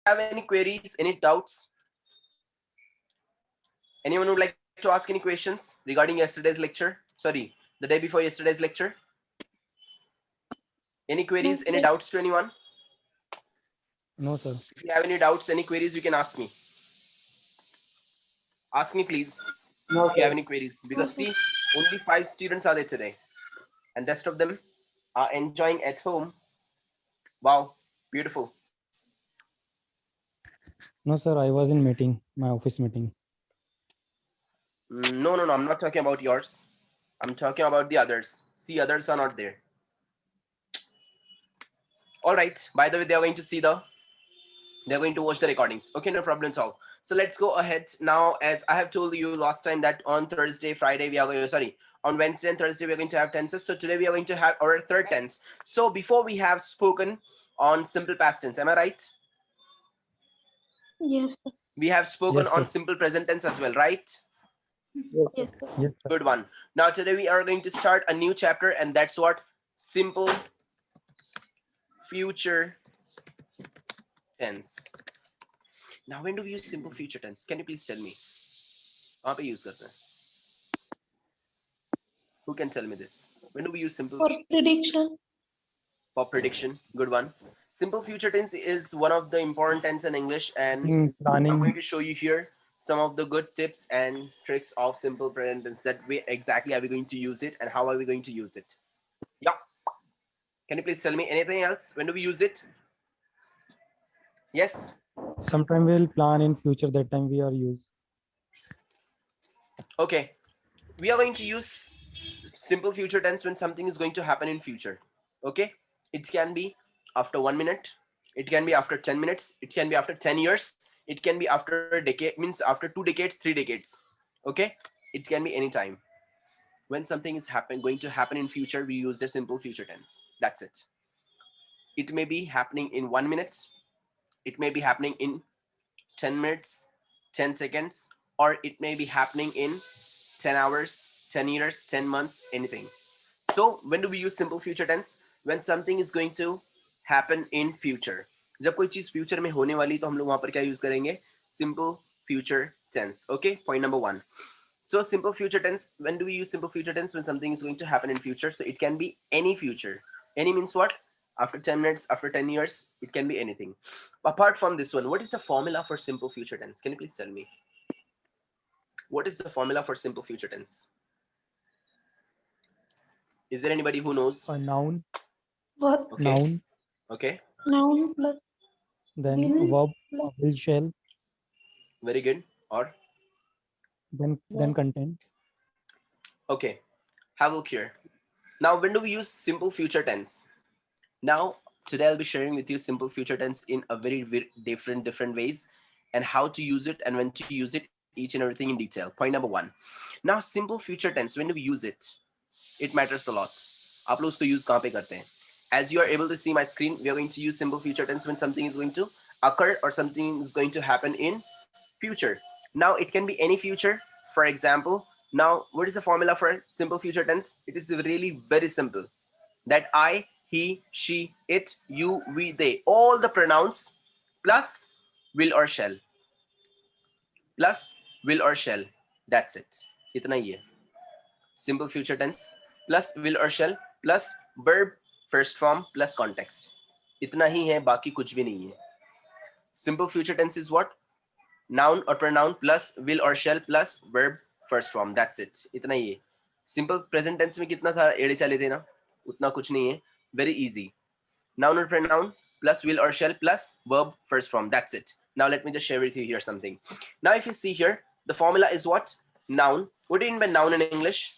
have any queries, any doubts? Anyone would like to ask any questions regarding yesterday's lecture? Sorry, the day before yesterday's lecture. Any queries, any doubts to anyone? No, sir. If you have any doubts, any queries, you can ask me. Ask me, please, No, if you have sir. any queries. Because see, only 5 students are there today, and rest of them are enjoying at home. Wow, beautiful. No, sir. I was in meeting, my office meeting. No, I'm not talking about yours. I'm talking about the others. See, others are not there. All right. By the way, they're going to watch the recordings. Okay, no problem at all. So let's go ahead now. As I have told you last time that on Thursday, Friday, we are going, sorry, on Wednesday and Thursday, we're going to have tenses. So today we are going to have our third tense. So before we have spoken on simple past tense, am I right? Yes. We have spoken Yes, on sir. simple present tense as well, right? Yes, Yes. sir. Yes, sir. Good one. Now today we are going to start a new chapter, and that's what? Simple future tense. Now when do we use simple future tense? Can you please tell me? कहाँ पे use करते हैं? Who can tell me this? When do we use simple? For prediction. For prediction. Good one. Simple future tense is one of the important tense in English, and I'm Planning. going to show you here some of the good tips and tricks of simple present tense, that way exactly are we going to use it and how are we going to use it. Yeah. Can you please tell me anything else? When do we use it? Yes. Sometime we'll plan in future. That time we are use. Okay. We are going to use simple future tense when something is going to happen in future. Okay. It can be after 1 minute. It can be after 10 minutes. It can be after 10 years. It can be after a decade, means after 2 decades, 3 decades. Okay. It can be any time. When something is going to happen in future, we use the simple future tense. That's it. It may be happening in 1 minute. It may be happening in 10 minutes, 10 seconds, or it may be happening in 10 hours, 10 years, 10 months, anything. So when do we use simple future tense? When something is going to happen in future. जब कोई चीज future में होने वाली तो हम लोग वहां पर क्या यूज करेंगे? Simple future tense. Okay, point number 1. So simple future tense, when do we use simple future tense? When something is going to happen in future. So it can be any future. Any means what? After 10 minutes, after 10 years, it can be anything. Apart from this one, what is the formula for simple future tense? Can you please tell me? What is the formula for simple future tense? Is there anybody who knows? A noun. Verb. Okay. Noun. Okay. Noun plus Then will verb. plus Will, shall. Very good. Or Then content. okay. Have a look here. Now, when do we use simple future tense? Now, today I'll be sharing with you simple future tense in a very different ways, and how to use it and when to use it, each and everything in detail. Point number 1. Now, simple future tense, when do we use it? It matters a lot. आप लोग उसको use कहाँ पे करते हैं? As you are able to see my screen, we are going to use simple future tense when something is going to occur or something is going to happen in future. Now, it can be any future. For example, now what is the formula for simple future tense? It is really very simple. That I, he, she, it, you, we, they, all the pronouns plus will or shall. Plus will or shall. That's it. Itna hi hai. Simple future tense plus will or shall plus verb first form plus context. Itna hi hai, baki kuch bhi nahi hai. Simple future tense is what? Noun or pronoun plus will or shall plus verb first form. That's it. इतना ही है. Simple present tense में कितना था? एड़े चले थे ना? उतना कुछ नहीं है. Very easy. Noun or pronoun plus will or shall plus verb first form. That's it. Now let me just share with you here something. Now if you see here, the formula is what? Noun. What do you mean by noun in English?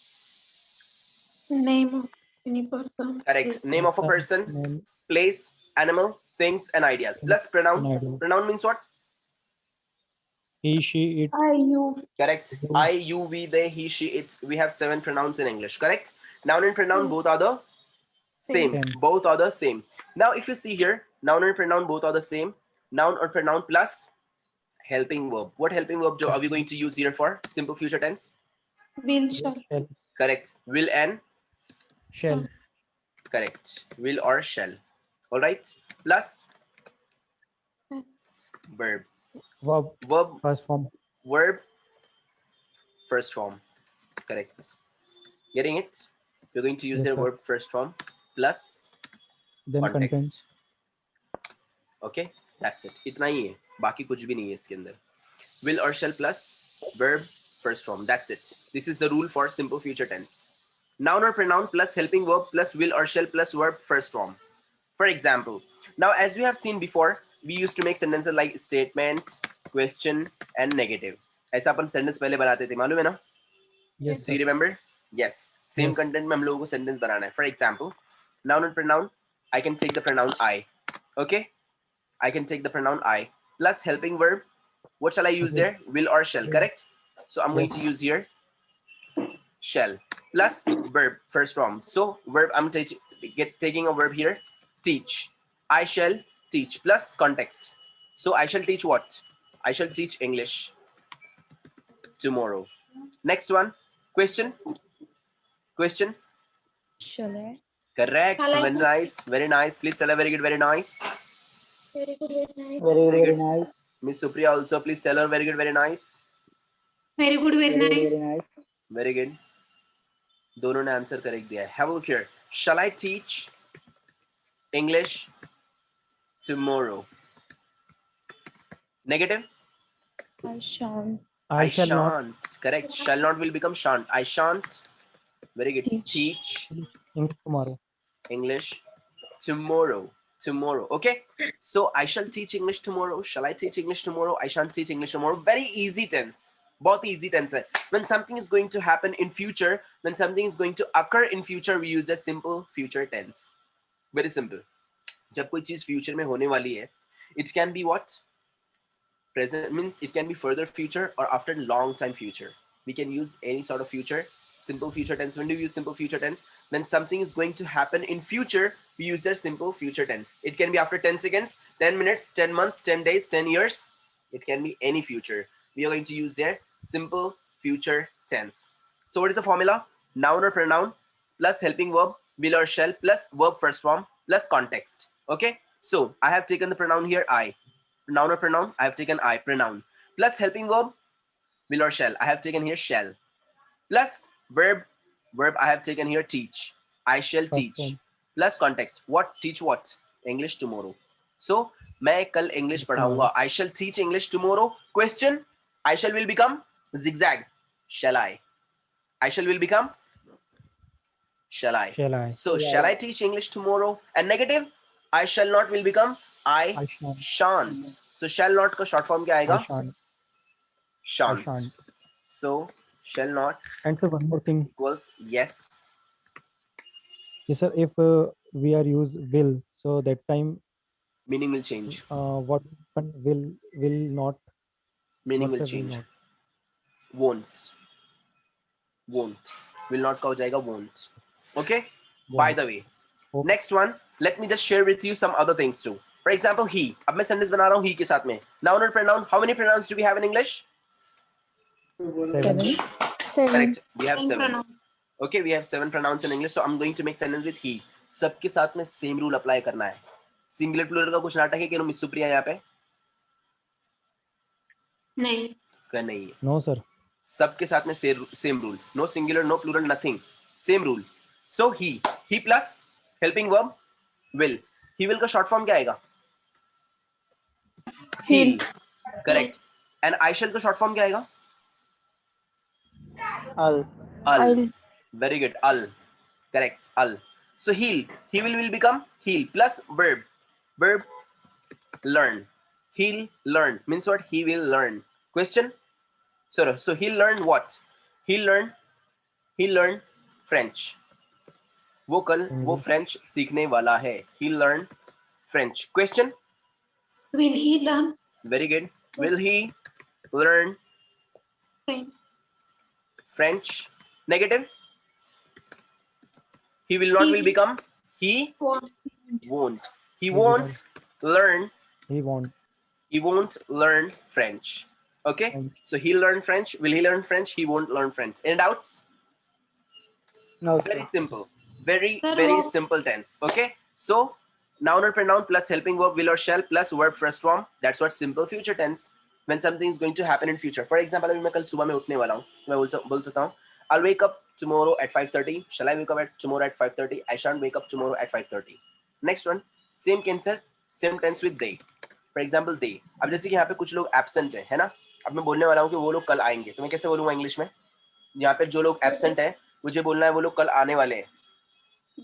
name of any person. Correct. Name of a person, Name. place, animal, things, and ideas. Plus pronoun. An idea. Pronoun means what? He, she, it. I, you. Correct. You. I, you, we, they, he, she, it. We have 7 pronouns in English. Correct. Noun and pronoun both are the same. Same. Both are the same. Now, if you see here, noun and pronoun both are the same. Noun or pronoun plus helping verb. What helping verb are we going to use here for simple future tense? Will, shall. Shall. Correct. Will and Shall. correct. Will or shall. All right. Plus verb. Verb. Verb, First form. verb, first form. Correct. Getting it? You're going to use Yes, their sir. verb first form plus Then content. context. Okay, that's it. इतना ही है, बाकी कुछ भी नहीं है इसके अंदर. Will or shall plus verb first form. That's it. This is the rule for simple future tense. Noun or pronoun plus helping verb plus will or shall plus verb first form. For example, now as we have seen before, we used to make sentences like statement, question, and negative. ऐसा अपन sentence पहले बनाते थे, मालूम है ना? Yes, Do sir. you remember? Yes. Same Yes. content में हम लोगों को sentence बनाना है. For example, noun and pronoun. I can take the pronoun I. Okay. I can take the pronoun I plus helping verb. What shall I use Okay. there? Will or shall. Will. Correct. So I'm going Yes. to use here shall plus verb first form. So verb I'm taking a verb here. Teach. I shall teach plus context. So I shall teach what? I shall teach English tomorrow. Next one. Question. Question. Shall I? Correct. Shall I Very teach? nice. Very nice. Please tell her very good. Very nice. Very good, very nice. Very Very good. nice. Miss Supriya also. Please tell her very good. Very nice. Very good, very nice. nice. Very good. दोनों ने answer correct दिया है. Have a look here. Shall I teach English tomorrow? Negative. I shan't I shall not Correct. Shall not will become shan't. I shan't. Very good. teach. Teach English tomorrow. English tomorrow. Tomorrow. Okay. So I shall teach English tomorrow. Shall I teach English tomorrow? I shan't teach English tomorrow. Very easy tense. बहुत easy tense है. When something is going to happen in future, when something is going to occur in future, we use a simple future tense. Very simple. जब कोई चीज future में होने वाली है, it can be what? Present means it can be further future or after long time future. We can use any sort of future. Simple future tense. When do we use simple future tense? When something is going to happen in future, we use their simple future tense. It can be after 10 seconds, 10 minutes, 10 months, 10 days, 10 years. It can be any future. We are going to use their simple future tense. So what is the formula? Noun or pronoun plus helping verb, will or shall plus verb first form plus context. Okay. So I have taken the pronoun here I. Noun or pronoun, I have taken I, pronoun. Plus helping verb, will or shall. I have taken here shall. Plus verb, I have taken here teach. I shall First teach. form. Plus context. What? Teach what? English tomorrow. So, मैं कल English पढ़ाऊंगा. I shall teach English tomorrow. Question. I shall will become zigzag. Shall I? I shall will become shall I? Shall I? So, shall I teach English tomorrow? And negative. I shall not will become I I shan't. So shall not का short form क्या I आएगा? shan't. I Shan't. shan't. So shall not And so one more thing. equals yes. Yes, sir. If we are use will, so that time Meaning will change. what will not. Meaning What's will a will change. not? Won't. Won't. Will not का हो जाएगा won't. Okay. By Won't. the way, Okay. next one. Let me just share with you some other things too. For example, he. अब मैं sentence बना रहा हूँ he के साथ में. Noun or pronoun. How many pronouns do we have in English? 7. Correct. We have Same 7. pronoun. Okay, we have 7 pronouns in English. So I'm going to make sentence with he. सबके साथ में same rule apply करना है. Singular plural का कुछ नाटक है क्या मिस सुप्रिया यहाँ पे? नहीं. का नहीं है. No, sir. सबके साथ में same rule. No singular, no plural, nothing. Same rule. So he plus helping verb will. He will का short form क्या आएगा? He'll. Correct. And I shall का short form क्या आएगा? I'll. Very good. I'll. Correct. I'll. So he will become he'll plus verb. Verb learn. He'll learn means what? He will learn. Question. So he'll learn what? He'll learn French. वो कल वो French सीखने वाला है. He'll learn French. Question. Will he learn Very good. Will he learn French? French? Negative. He will not He will become he won't. won't. He He won't learn. He won't. He won't learn French. Okay. French. So he'll learn French. Will he learn French? He won't learn French. Any doubts? No, Very simple. Very Sir, very what- simple tense. Okay. So Noun or pronoun plus helping verb will or shall plus verb first form. That's what simple future tense. When something is going to happen in future. For example, अभी मैं कल सुबह में उठने वाला हूँ, मैं बोल सकता हूँ I'll wake up tomorrow at 5:30. Shall I wake up tomorrow at 5:30? I shan't wake up tomorrow at 5:30. Next one, same cancel, same tense with they. For example, they. अब जैसे कि यहाँ पे कुछ लोग absent है ना? अब मैं बोलने वाला हूँ कि वो लोग कल आएंगे, तो मैं कैसे बोलूँगा इंग्लिश में? यहाँ पे जो लोग absent है, मुझे बोलना है वो लोग कल आने वाले हैं.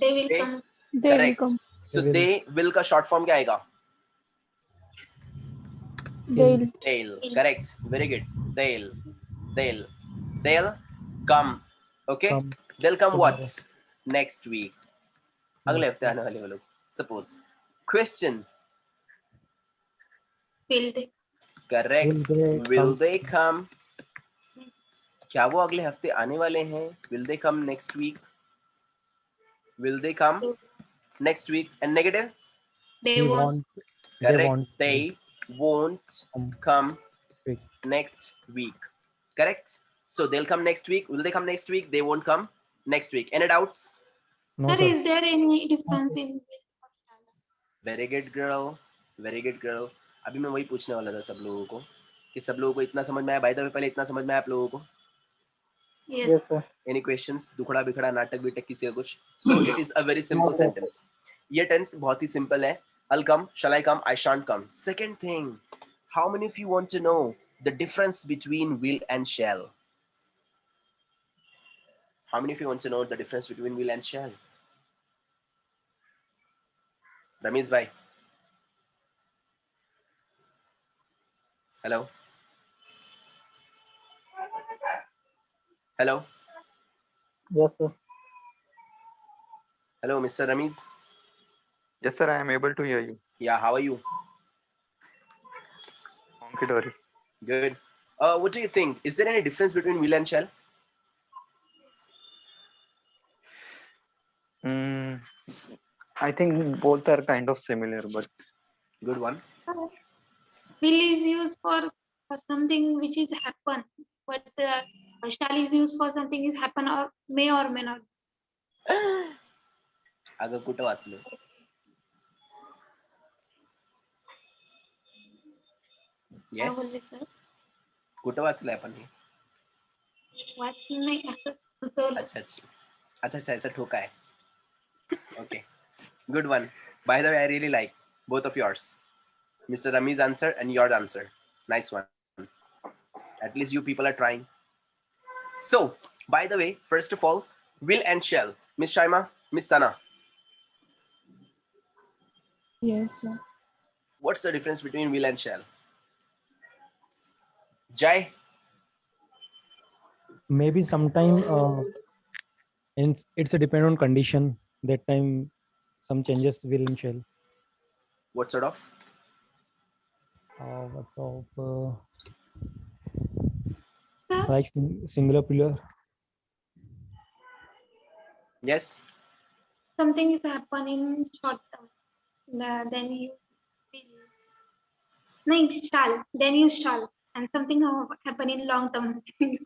They will They? come. They will Correct. come. So They will. they will का short form क्या आएगा? They'll. They'll. Correct. Very good. They'll come. Okay. Come They'll come tomorrow. what? Next week. अगले हफ्ते आने वाले वो लोग. Suppose. Question. Will they? Correct. Will Will they come? they come? क्या वो अगले हफ्ते आने वाले हैं? Will they come next week? Will they come next week? And negative? They He won't. They Correct. want. They won't Come. come Week. next week. Correct. So they'll come next week. Will they come next week? They won't come next week. Any doubts? No, Sir, sir. is there any difference in will or shall? Very good girl. Very good girl. अभी मैं वही पूछने वाला था सब लोगों को कि सब लोगों को इतना समझ में आया. बाय द वे पहले इतना समझ में आया आप लोगों को? Yes. Yes, sir. Any questions? दुखड़ा बिखड़ा नाटक बिटक किसी का कुछ? So it is a very simple No, sir. sentence. ये tense बहुत ही simple है. I'll come, shall I come, I shan't come. Second thing, how many of you want to know the difference between will and shall? How many of you want to know the difference between will and shall? Ramesh bhai. Hello. Hello. Yes, sir. Hello, Mr. Ramesh. Yes, sir, I am able to hear you. Yeah, how are you? Honky dory. Good. What do you think? Is there any difference between will and shall? I think both are kind of similar, but Good one. Will is used for something which is happen, but shall is used for something is happen or may not. अगं कुठं वाचलं? काय Yes. बोलले sir? कुठं वाचलंय आपण हे? वाचलं नाही असं सुचवलं. अच्छा ऐसा ठोका है. Okay, good one. By the way, I really like both of yours, Mr. Rami's answer and your answer. Nice one. At least you people are trying. So, by the way, first of all, will and shall. Miss Shaima, Miss Sana, Yes, sir. what's the difference between will and shall? Jai, Maybe sometime and it's a depend on condition. That time some changes will and shall. what sort of? What's of Sir, like singular plural. Yes. something is happen in short term. Then you will. No, shall. Then you shall. And something happen in long term.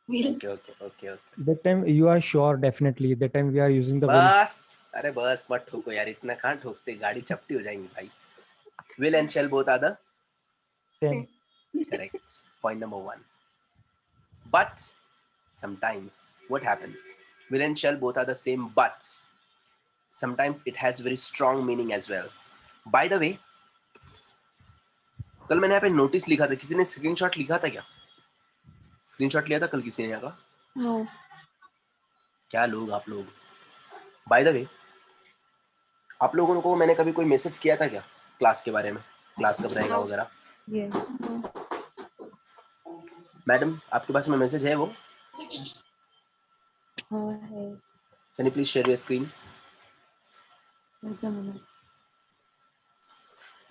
Will. Okay. That time you are sure definitely. That time we are using the will. बस अरे बस मत ठोको यार, इतना कहाँ ठोकते, गाड़ी चपटी हो जाएंगी भाई. Will and shall both are the Same. correct. Point number one. But sometimes what happens? Will and shall both are the same, but sometimes it has very strong meaning as well. By the way, कल मैंने यहाँ पे notice लिखा था, किसी ने screenshot लिखा था क्या? स्क्रीनशॉट लिया था कल किसी ने यहाँ का? No. क्या लोग आप लोग? By the way, आप लोगों को मैंने कभी कोई मैसेज किया था क्या क्लास के बारे में, क्लास कब रहेगा वगैरह? Yes. मैडम आपके पास में मैसेज है वो? है. Can you please share your screen?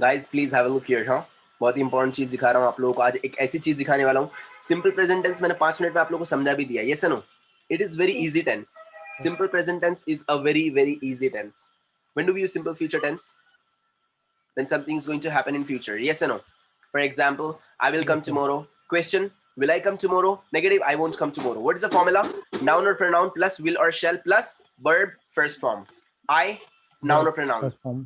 Guys please have a look here. हाँ, बहुत ही इंपॉर्टेंट चीज दिखा रहा हूँ आप लोगों को आज. एक ऐसी चीज दिखाने वाला हूँ. सिंपल प्रेजेंट टेंस मैंने 5 मिनट में आप लोगों को समझा भी दिया. यस और no? It is very easy tense. Simple present tense is a very easy tense. When do we use simple future tense? When something is going to happen in future. Yes or no? For example, I will come tomorrow. Question, will I come tomorrow? Negative, I won't come tomorrow. What is the formula? Noun or pronoun plus will or shall plus verb first form. I, noun or pronoun. First form.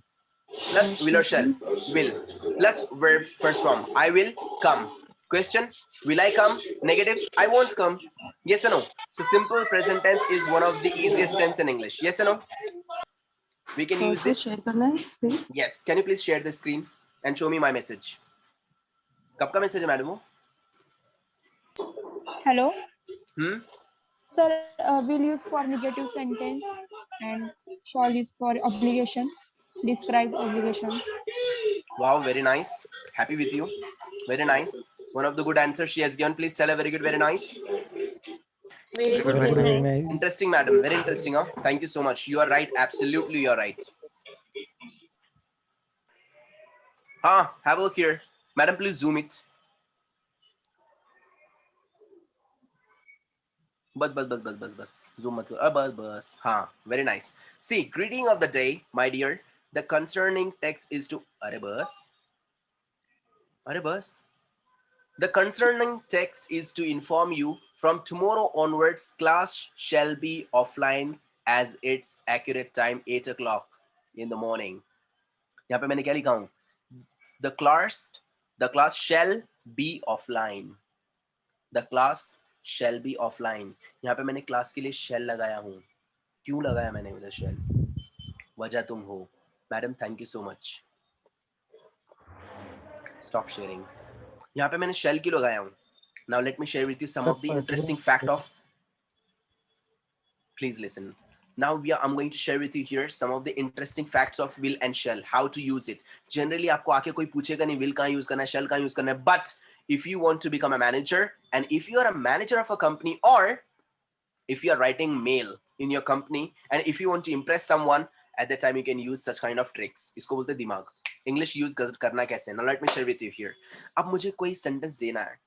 plus will or shall. Will plus verb first form. I will come. Question: will I come? Negative: I won't come. Yes or no? So simple present tense is one of the easiest tense in English. Yes or no? We can use it. Share करना है screen? Yes. Can you please share the screen and show me my message? कब का message है madam वो? Hello, Sir, will use for negative sentence and shall is for obligation. Describe obligation. Wow, very nice. Happy with you. Very nice. One of the good answers she has given. Please tell her very good, very nice. Very good. Very, Very very nice. nice. Interesting, madam. Very interesting. Huh? Thank you so much. You are right. Absolutely, you are right. Have a look here. Madam, please zoom it. Bus. Zoom mat karo. Bus. Very nice. See, greeting of the day, my dear. The concerning text is to Are bus. The concerning text is to inform you from tomorrow onwards, class shall be offline as its accurate time 8 o'clock in the morning. यहाँ पे मैंने क्या लिखा हूँ? The class shall be offline. The class shall be offline. यहाँ पे मैंने class के लिए shall लगाया हूँ. क्यों लगाया मैंने उधर shall? वजह तुम हो. Madam, thank you so much. Stop sharing. यहाँ पे मैंने shall क्यों लगाया हूँ? Now let me share with you some of the interesting fact of. Please listen. Now I'm going to share with you here some of the interesting facts of will and shall. How to use it. Generally, आपको आके कोई पूछेगा नहीं will कहाँ use करना है, shall कहाँ use करना है. But if you want to become a manager, and if you are a manager of a company, or if you are writing mail in your company, and if you want to impress someone, at that time you can use such kind of tricks. इसको बोलते हैं दिमाग. English use करना कैसे? Now let me share with you here. अब मुझे कोई sentence देना है.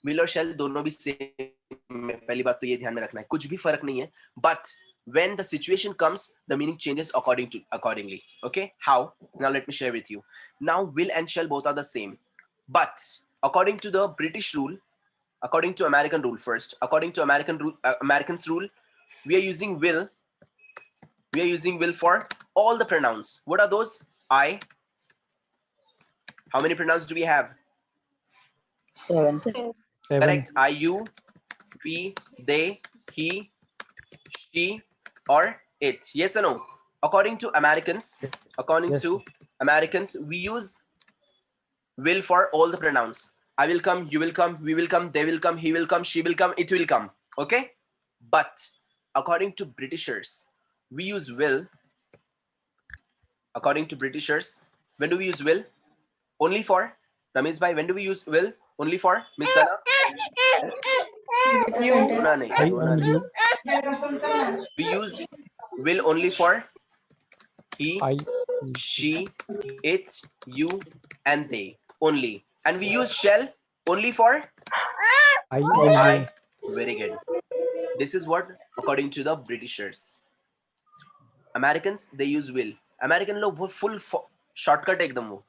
Will और shall दोनों भी same. पहली बात तो ये ध्यान में रखना है. कुछ भी फर्क नहीं है. But when the situation comes, the meaning changes accordingly. Okay? How? Now let me share with you. Now will and shall both are the same. But according to the British rule, according to American rule first, according to Americans rule, we are using will. We are using will for all the pronouns. What are those? I. How many pronouns do we have? 7. 7. Correct. I, you, we, they, he, she, or it. Yes or no? According to Americans, Yes. we use will for all the pronouns. I will come, you will come, we will come, they will come, he will come, she will come, it will come. Okay? But according to Britishers, we use will. According to Britishers, when do we use will? Only for Ramesh bhai, when do we use will? Only for Miss Sana? रोना नहीं, I रोना am नहीं. you. We use will only for he, I. she, it, you, and they only. And we use shall only for I am I. you. Very good. This is what according to the Britishers. Americans, they use will. American लोग वो full shortcut एकदम वो.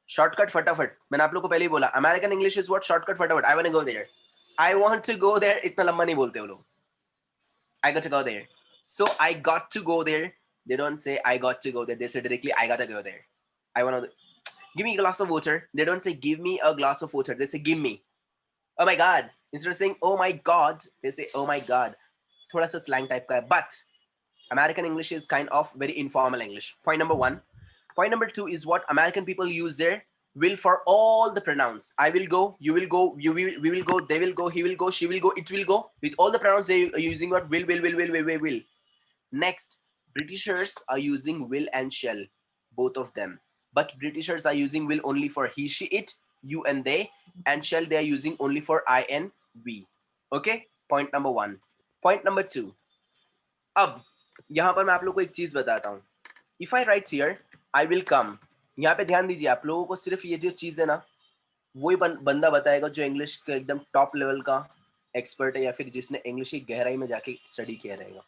Shortcut फटाफट. मैंने आप लोग को पहले ही बोला. American English is what? Shortcut फटाफट. I want to go there. I want to go there. इतना लंबा नहीं बोलते वो लोग. I got to go there. So I got to go there. They don't say I got to go there. They say directly I gotta go there. I want to give me a glass of water. They don't say give me a glass of water. They say give me. Oh my God. Instead of saying oh my God, they say oh my God. थोड़ा सा slang type का है. But American English is kind of very informal English. Point number 1. Point number 2 is what American people use their will for all the pronouns. I will go, you will go, we will go, they will go, he will go, she will go, it will go. With all the pronouns, they are using what? Will. Next, Britishers are using will and shall, both of them. But Britishers are using will only for he, she, it, you and they, and shall they are using only for I and we. Okay? Point number 1. Point number 2. अब यहाँ पर मैं आप लोग को एक चीज बताता हूँ. If I write here, I will come. यहाँ पे ध्यान दीजिए, आप लोगों को सिर्फ ये जो चीज है ना, वही बंदा बताएगा जो इंग्लिश का एकदम टॉप लेवल का एक्सपर्ट है, या फिर जिसने इंग्लिश की गहराई में जाके स्टडी किया रहेगा,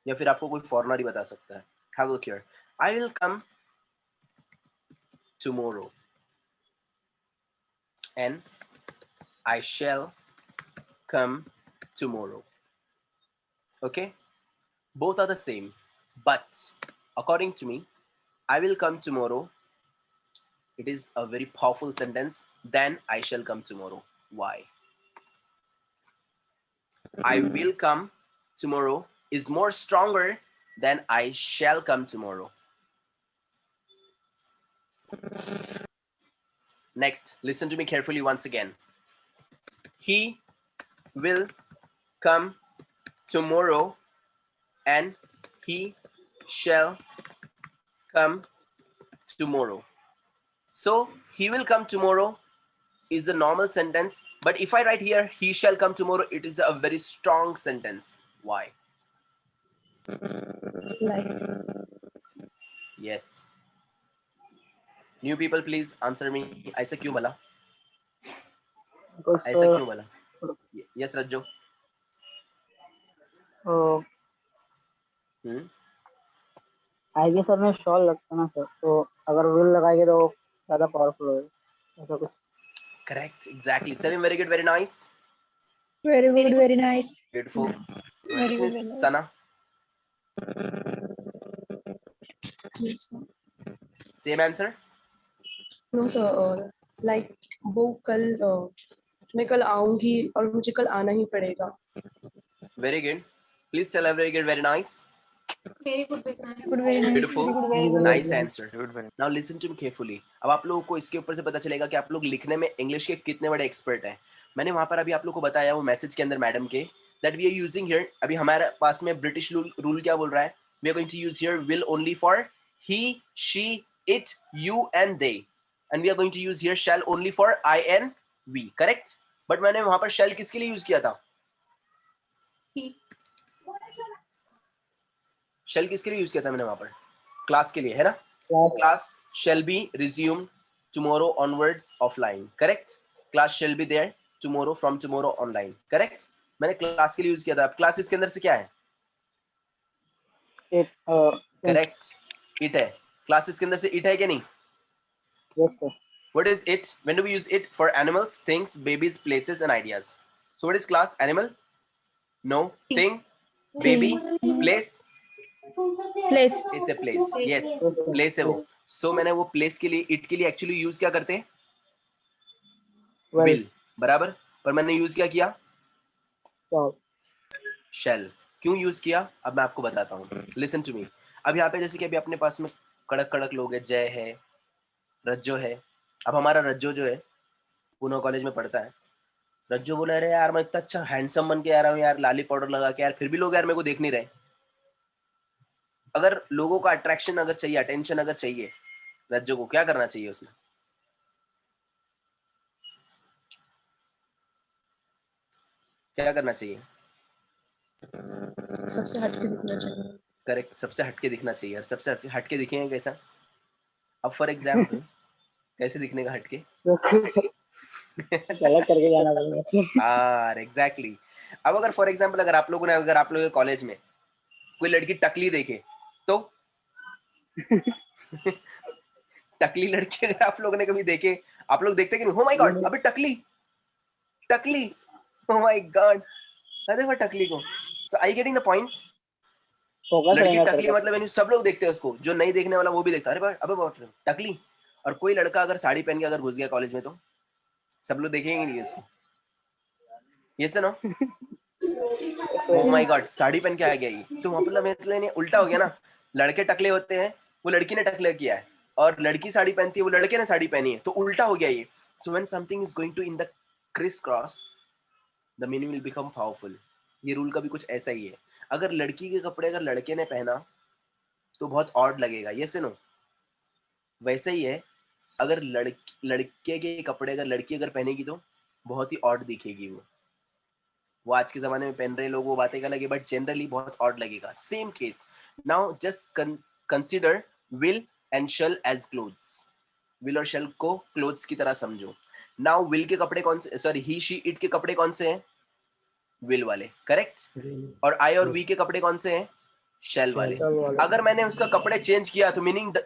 या फिर आपको कोई फॉरेनर ही बता सकता है. Have a look here. I will come tomorrow and I shall come tomorrow. Okay? Both are the same, but according to me, I will come tomorrow. It is a very powerful sentence. Then I shall come tomorrow. Why? I will come tomorrow is more stronger than I shall come tomorrow. Next, listen to me carefully once again. He will come tomorrow and he shall come tomorrow. So he will come tomorrow is a normal sentence, but if I write here he shall come tomorrow, it is a very strong sentence. Why? Like, Yes. New people please answer me. ऐसा क्यों बोला? Because ऐसा क्यों बोला? Yes Rajjo. I guess sir में shall लगता ना sir, तो अगर विल लगाएंगे तो ज्यादा पावरफुल होगा ऐसा कुछ. Correct, exactly. Tell me, very good, very nice. Very good, very nice. Beautiful. Very Next good, is very nice. Sana. Same answer. no sir, like वो कल मैं कल आऊंगी और मुझे कल आना ही पड़ेगा. Very good. Please tell her very good, very nice. Very good, very nice. Good, very nice. Beautiful. Very good, very good. Nice answer. Now listen to me carefully. अब आप लोगों को इसके ऊपर से पता चलेगा कि आप लोग लिखने में इंग्लिश के कितने बड़े एक्सपर्ट हैं. मैंने वहां पर अभी आप लोगों को बताया वो मैसेज के अंदर मैडम के that we are using here. अभी हमारे पास में ब्रिटिश रूल क्या बोल रहा है? We are going to use here will only for he, she, it, you and they. And we are going to use here shall only for I and we. Correct? But मैंने वहां पर shall किसके लिए use किया था? He. Shell किसके लिए use किया था मैंने वहां पर? क्लास के लिए, है ना? Class shall be resumed tomorrow onwards offline. Correct? Class shall be there tomorrow from tomorrow online. Correct? मैंने क्लास के लिए यूज किया था. अब क्लास इसके अंदर से क्या है? इट. करेक्ट, इट है. क्लास इसके अंदर से इट है क्या नहीं? Yes sir. What is it? When do we use it? For animals, things, babies, places and ideas. So what is class? Animal? No. Thing? Baby? Place? Place. Is a place. Yes, place है वो. So मैंने वो place के लिए it के लिए actually use क्या करते हैं? Will. बराबर. पर मैंने use क्या किया? Shall. क्यों use किया? अब मैं आपको बताता हूँ. Listen to me. अब यहाँ पे जैसे कि अभी अपने पास में कड़क कड़क लोग हैं. जय है, रज्जो है. अब हमारा रज्जो जो है पुणे कॉलेज में पढ़ता है. रज्जो बोला अरे यार मैं इतना अच्छा हैंडसम बन के आ रहा हूँ यार, लाली पाउडर लगा के यार, फिर भी लोग यार मेरे को देख नहीं रहे. अगर लोगों का अट्रैक्शन अगर चाहिए, अटेंशन अगर चाहिए, रज्जो को क्या करना चाहिए? उसने क्या करना चाहिए? सबसे हटके दिखना चाहिए. करेक्ट, सबसे हटके दिखना चाहिए. और सबसे हटके दिखेंगे कैसा? अब फॉर एग्जाम्पल कैसे दिखने का हटके? गलत करके जाना पड़ेगा. हाँ एग्जैक्टली. अब अगर फॉर एग्जाम्पल अगर आप लोगों ने, अगर आप लोगों के कॉलेज में कोई लड़की टकली देखे तो टकली लड़की अगर आप लोगों ने कभी देखे, आप लोग देखते कि नहीं? Oh my God, अबे टकली टकली, oh my God, देखो टकली को. So are you getting the point? लड़की टकली मतलब यानी सब लोग देखते हैं उसको, जो नहीं देखने वाला वो भी देखता है. अरे अबे बहुत टकली. और कोई लड़का अगर साड़ी पहन के अगर घुस गया कॉलेज में तो सब लोग देखेंगे नहीं उसको. ये से no? Oh my God, sari पहन के आ गया ये तो मतलब उल्टा हो गया ना. लड़के टकले होते हैं, वो लड़की ने टकले किया है, और लड़की साड़ी पहनती है, वो लड़के ने साड़ी पहनी है, तो उल्टा हो गया ये. So when something is going to in the crisscross, the meaning will become powerful. ये रूल का भी कुछ ऐसा ही है. अगर लड़की के कपड़े अगर लड़के ने पहना तो बहुत ऑड लगेगा. ये से नो? वैसे ही है, अगर लड़के के कपड़े अगर लड़की अगर पहनेगी तो बहुत ही ऑड दिखेगी. वो आज के जमाने में पहन रहे लोग वो बातें अलग है, बट जनरली बहुत ऑड लगेगा. Same case. Now just consider will and shall as clothes. Will और शैल को क्लोथ्स की तरह समझो. नाउ विल के कपड़े कौन से, सॉरी ही शी इट के कपड़े कौन से हैं? विल वाले. करेक्ट. और आई और वी के कपड़े कौन से हैं? शैल वाले. अगर मैंने उसका कपड़े चेंज किया तो मीनिंग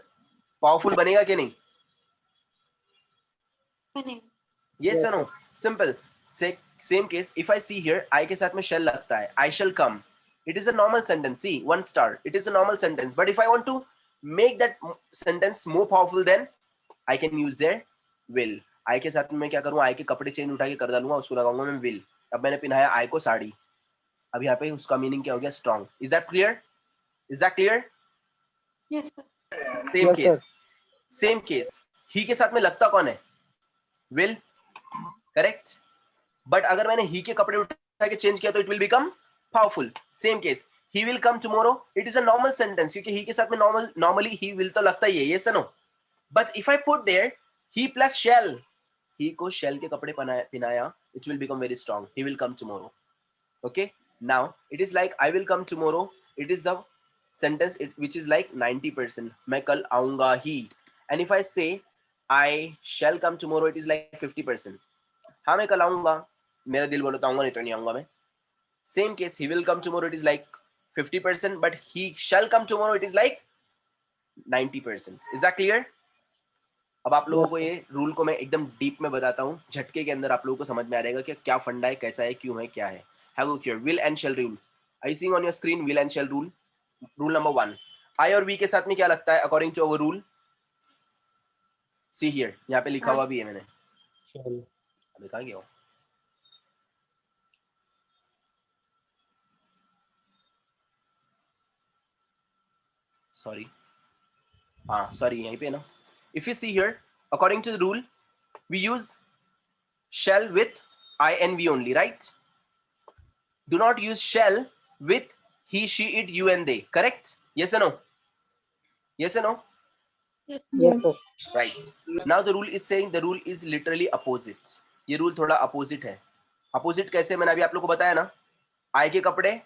पावरफुल बनेगा कि नहीं? यस और no? Simple. Same case, if I see here I के साथ में shall लगता है, I shall come. It is a normal sentence. See, 1 star. It is a normal sentence. But if I want to make that sentence more powerful, then I can use their will. I के साथ में मैं क्या करूँ, I के कपड़े change उठा के कर डालूंगा, उसको लगाऊंगा मैं will. अब मैंने पहनाया I को साड़ी, अब यहाँ पे उसका मीनिंग क्या हो गया, strong. Is that clear? Is that clear? Yes, sir. Same Yes, case. Same case. He के साथ में लगता कौन है? Will. Correct. But अगर मैंने he के कपड़े उठा के चेंज किया तो it will become powerful. Same case. He will come tomorrow. It is a normal sentence क्योंकि he के साथ में normally he will तो लगता ही है, yes or no? But if I put there he plus shall, he को shall के कपड़े पहनाया, it will become very strong. He will come tomorrow. Okay. Now it is like I will come tomorrow. It is the sentence which is like 90%. मैं कल आऊंगा ही. And if I say I shall come tomorrow, it is like 50%. हाँ मैं कल आऊंगा, मेरा दिल बोलो तो आऊंगा, नहीं तो नहीं आऊंगा मैं. Same case, he will come tomorrow, it is like 50%, but he shall come tomorrow, it is like 90%. Is that clear? अब आप लोगों को ये रूल को मैं एकदम डीप में बताता हूँ, झटके के अंदर आप लोगों को समझ में आ जाएगा कि क्या फंडा है, कैसा है, क्यों है, क्या है. Have a look here. Will and shall rule. Are you seeing on your screen will and shall rule? Rule number 1. I और we के साथ में क्या लगता है according to our rule? See here. यहाँ पे लिखा हुआ भी है मैंने. shall. अबे कहाँ गया वो? Sorry. Sorry, यहीं पे ना. If you see here, according to the rule, we use shall with I and we only, right? Do not use shall with he, she, it, you and they. Correct? Yes or no? Yes or no? Yes. Yes, sir. Right. Now the rule is saying the rule is literally opposite. ये rule थोड़ा opposite है. Opposite कैसे? मैंने अभी आप लोगों को बताया ना. I के कपड़े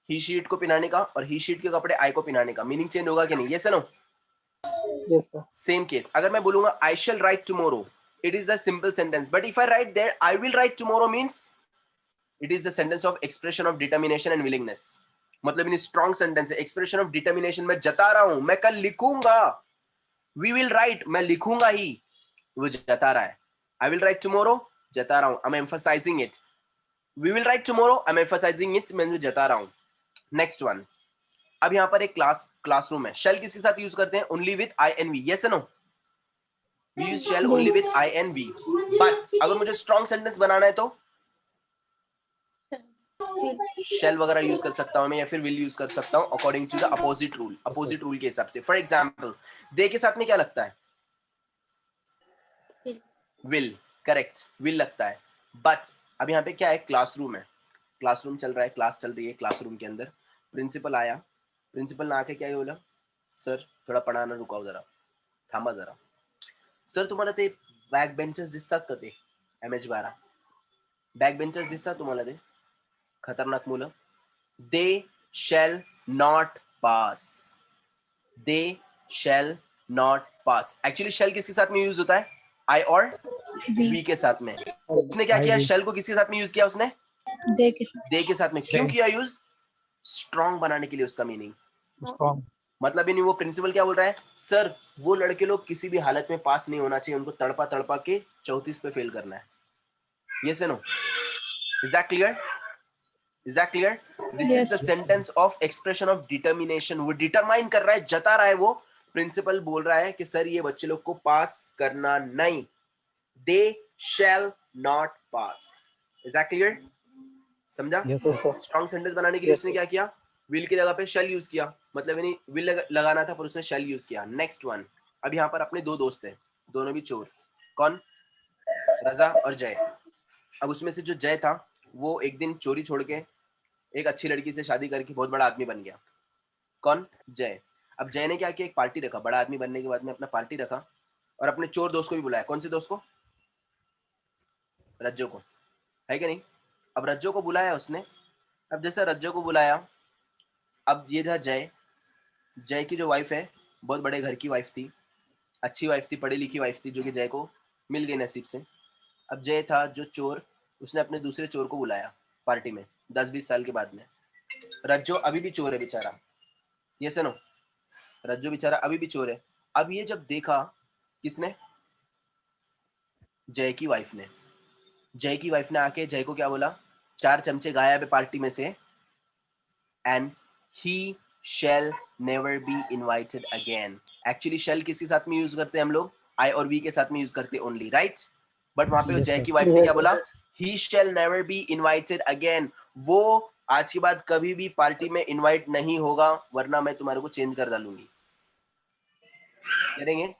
he sheet को पहनाने का और he sheet के कपड़े I को पहनाने का. मीनिंग चेंज होगा कि नहीं? Yes or no? Yes, sir. Same case. अगर मैं बोलूंगा I shall write tomorrow, it is a simple sentence. But if I write there I will write tomorrow means it is the sentence of expression of determination and willingness. मतलब इन strong sentence है. Expression of determination मैं जता रहा हूं, मैं कल लिखूंगा. We will write, मैं लिखूंगा ही, वो जता रहा है. I will write tomorrow, जता रहा हूं. I'm emphasizing it. We will write tomorrow, I'm emphasizing it, मैं जता रहा हूं. Next one. अब यहाँ पर एक क्लासरूम है. Shall किसके साथ यूज करते हैं? Only with I and we. Yes or no? We use shall only with I and we. But अगर मुझे strong sentence बनाना है तो shall वगैरह यूज कर सकता हूं मैं या फिर will यूज कर सकता हूं according to the opposite rule. Opposite rule के हिसाब से. For example, they के साथ में क्या लगता है? Will. Correct. Will लगता है. But अब यहाँ पे क्या है? क्लासरूम है. क्लासरूम चल रहा है, क्लास चल रही है. क्लासरूम के अंदर प्रिंसिपल आया. प्रिंसिपल ने आके क्या बोला? सर थोडा पढ़ाना रुकाव जरा, थांबा जरा. सर तुम्हाला ते बॅक बेंचर्स दिसतात का? ते MH12 बॅक बेंचर्स दिसतात तुम्हाला? ते खतरनाक मुलं. They shall not pass. They shall not pass. Actually shall किसके साथ में यूज होता है? I और we के साथ में. उसने क्या किया? shall को किसके साथ में यूज किया उसने? they के साथ they के साथ में. क्यों किया यूज? स्ट्रॉन्ग बनाने के लिए उसका मीनिंग. Strong. मतलब यानी वो प्रिंसिपल क्या बोल रहा है? सर वो लड़के लोग किसी भी हालत में पास नहीं होना चाहिए, उनको तड़पा तड़पा के 34 पे फेल करना है. Yes or no? Is that clear? Is that clear? This is the sentence of expression of determination. वो determine कर रहा है, जता रहा है. वो प्रिंसिपल बोल रहा है कि सर ये बच्चे लोग को पास करना नहीं. They shall not pass. Is that clear? समझा? Yes, sir. स्ट्रॉन्ग सेंटेंस बनाने के लिए उसने क्या किया? विल की जगह पे शैल यूज किया. मतलब यानी विल लगाना था पर उसने शैल यूज किया. Next one. अब यहाँ पर अपने दो दोस्त हैं, दोनों भी चोर. कौन? रजा और जय. अब उसमें से जो जय था वो एक दिन चोरी छोड़ के एक अच्छी लड़की से शादी करके बहुत बड़ा आदमी बन गया. कौन? जय. अब जय ने क्या किया? एक पार्टी रखा. बड़ा आदमी बनने के बाद में अपना पार्टी रखा और अपने चोर दोस्त को भी बुलाया. कौन से दोस्त को? रज्जो को. है कि नहीं? अब रज्जो को बुलाया उसने. अब जैसा रज्जो को बुलाया, अब ये था जय. जय की जो वाइफ है बहुत बड़े घर की वाइफ थी, अच्छी वाइफ थी, पढ़ी लिखी वाइफ थी, जो कि जय को मिल गई नसीब से. अब जय था जो चोर, उसने अपने दूसरे चोर को बुलाया पार्टी में 10-20 साल के बाद में. रज्जो अभी भी चोर है बेचारा. ये सुनो, रज्जो बेचारा अभी भी चोर है. अब ये जब देखा, किसने? जय की वाइफ ने. जय की वाइफ ने आके जय को क्या बोला? 4 चमचे गायब है पार्टी में से, and he shall never be invited again. Actually shall किसके साथ में यूज करते हैं हम लोग? I और we के साथ में यूज करते हैं only, right? बट वहां पे Yes, जय sir. की वाइफ ने क्या बोला? He shall never be invited again. वो आज के बाद कभी भी पार्टी में इनवाइट नहीं होगा, वरना मैं तुम्हारे को चेंज कर डालूंगी. करेंगे?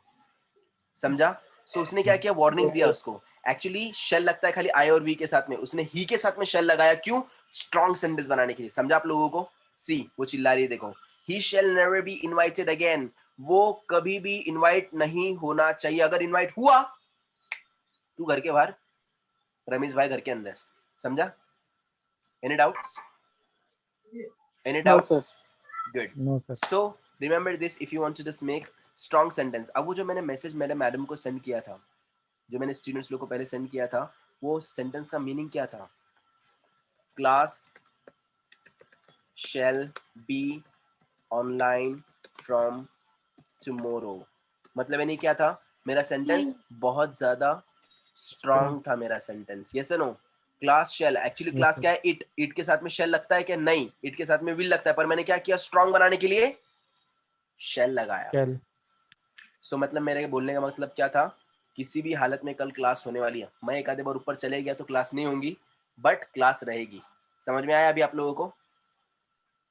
समझा? सो उसने क्या किया? वार्निंग दिया उसको. एक्चुअली शेल लगता है खाली आई और वी के साथ में, उसने ही के साथ में शेल लगाया. क्यों? स्ट्रॉन्ग सेंटेंस बनाने के लिए. समझा आप लोगों को? सी वो चिल्ला रही है, देखो. He shall never be invited again. वो कभी भी इनवाइट नहीं होना चाहिए. अगर इनवाइट हुआ, तू घर के बाहर, रमेश भाई घर के अंदर. समझा? Any doubts? Any No, doubts? Good. No, sir. So remember this if you want to just make strong sentence. अब वो जो मैंने मैसेज मेरे मैडम को सेंड किया था, जो मैंने स्टूडेंट्स लोग को पहले सेंड किया था, वो सेंटेंस का मीनिंग क्या था? Class shall be online from tomorrow. मतलब यानी क्या था? मेरा सेंटेंस बहुत ज्यादा स्ट्रॉन्ग था. मेरा sentence yes no. Class shall, actually Yes, class sir. क्या है? इट के साथ में शेल लगता है क्या? नहीं. इट के साथ में विल लगता है, पर मैंने क्या किया? स्ट्रॉन्ग बनाने के लिए शेल लगाया. Shall. सो मतलब मेरे बोलने का मतलब क्या था? किसी भी हालत में कल क्लास होने वाली है. मैं एक आधे बार ऊपर चले गया तो क्लास नहीं होंगी, बट क्लास रहेगी. समझ में आया अभी आप लोगों को?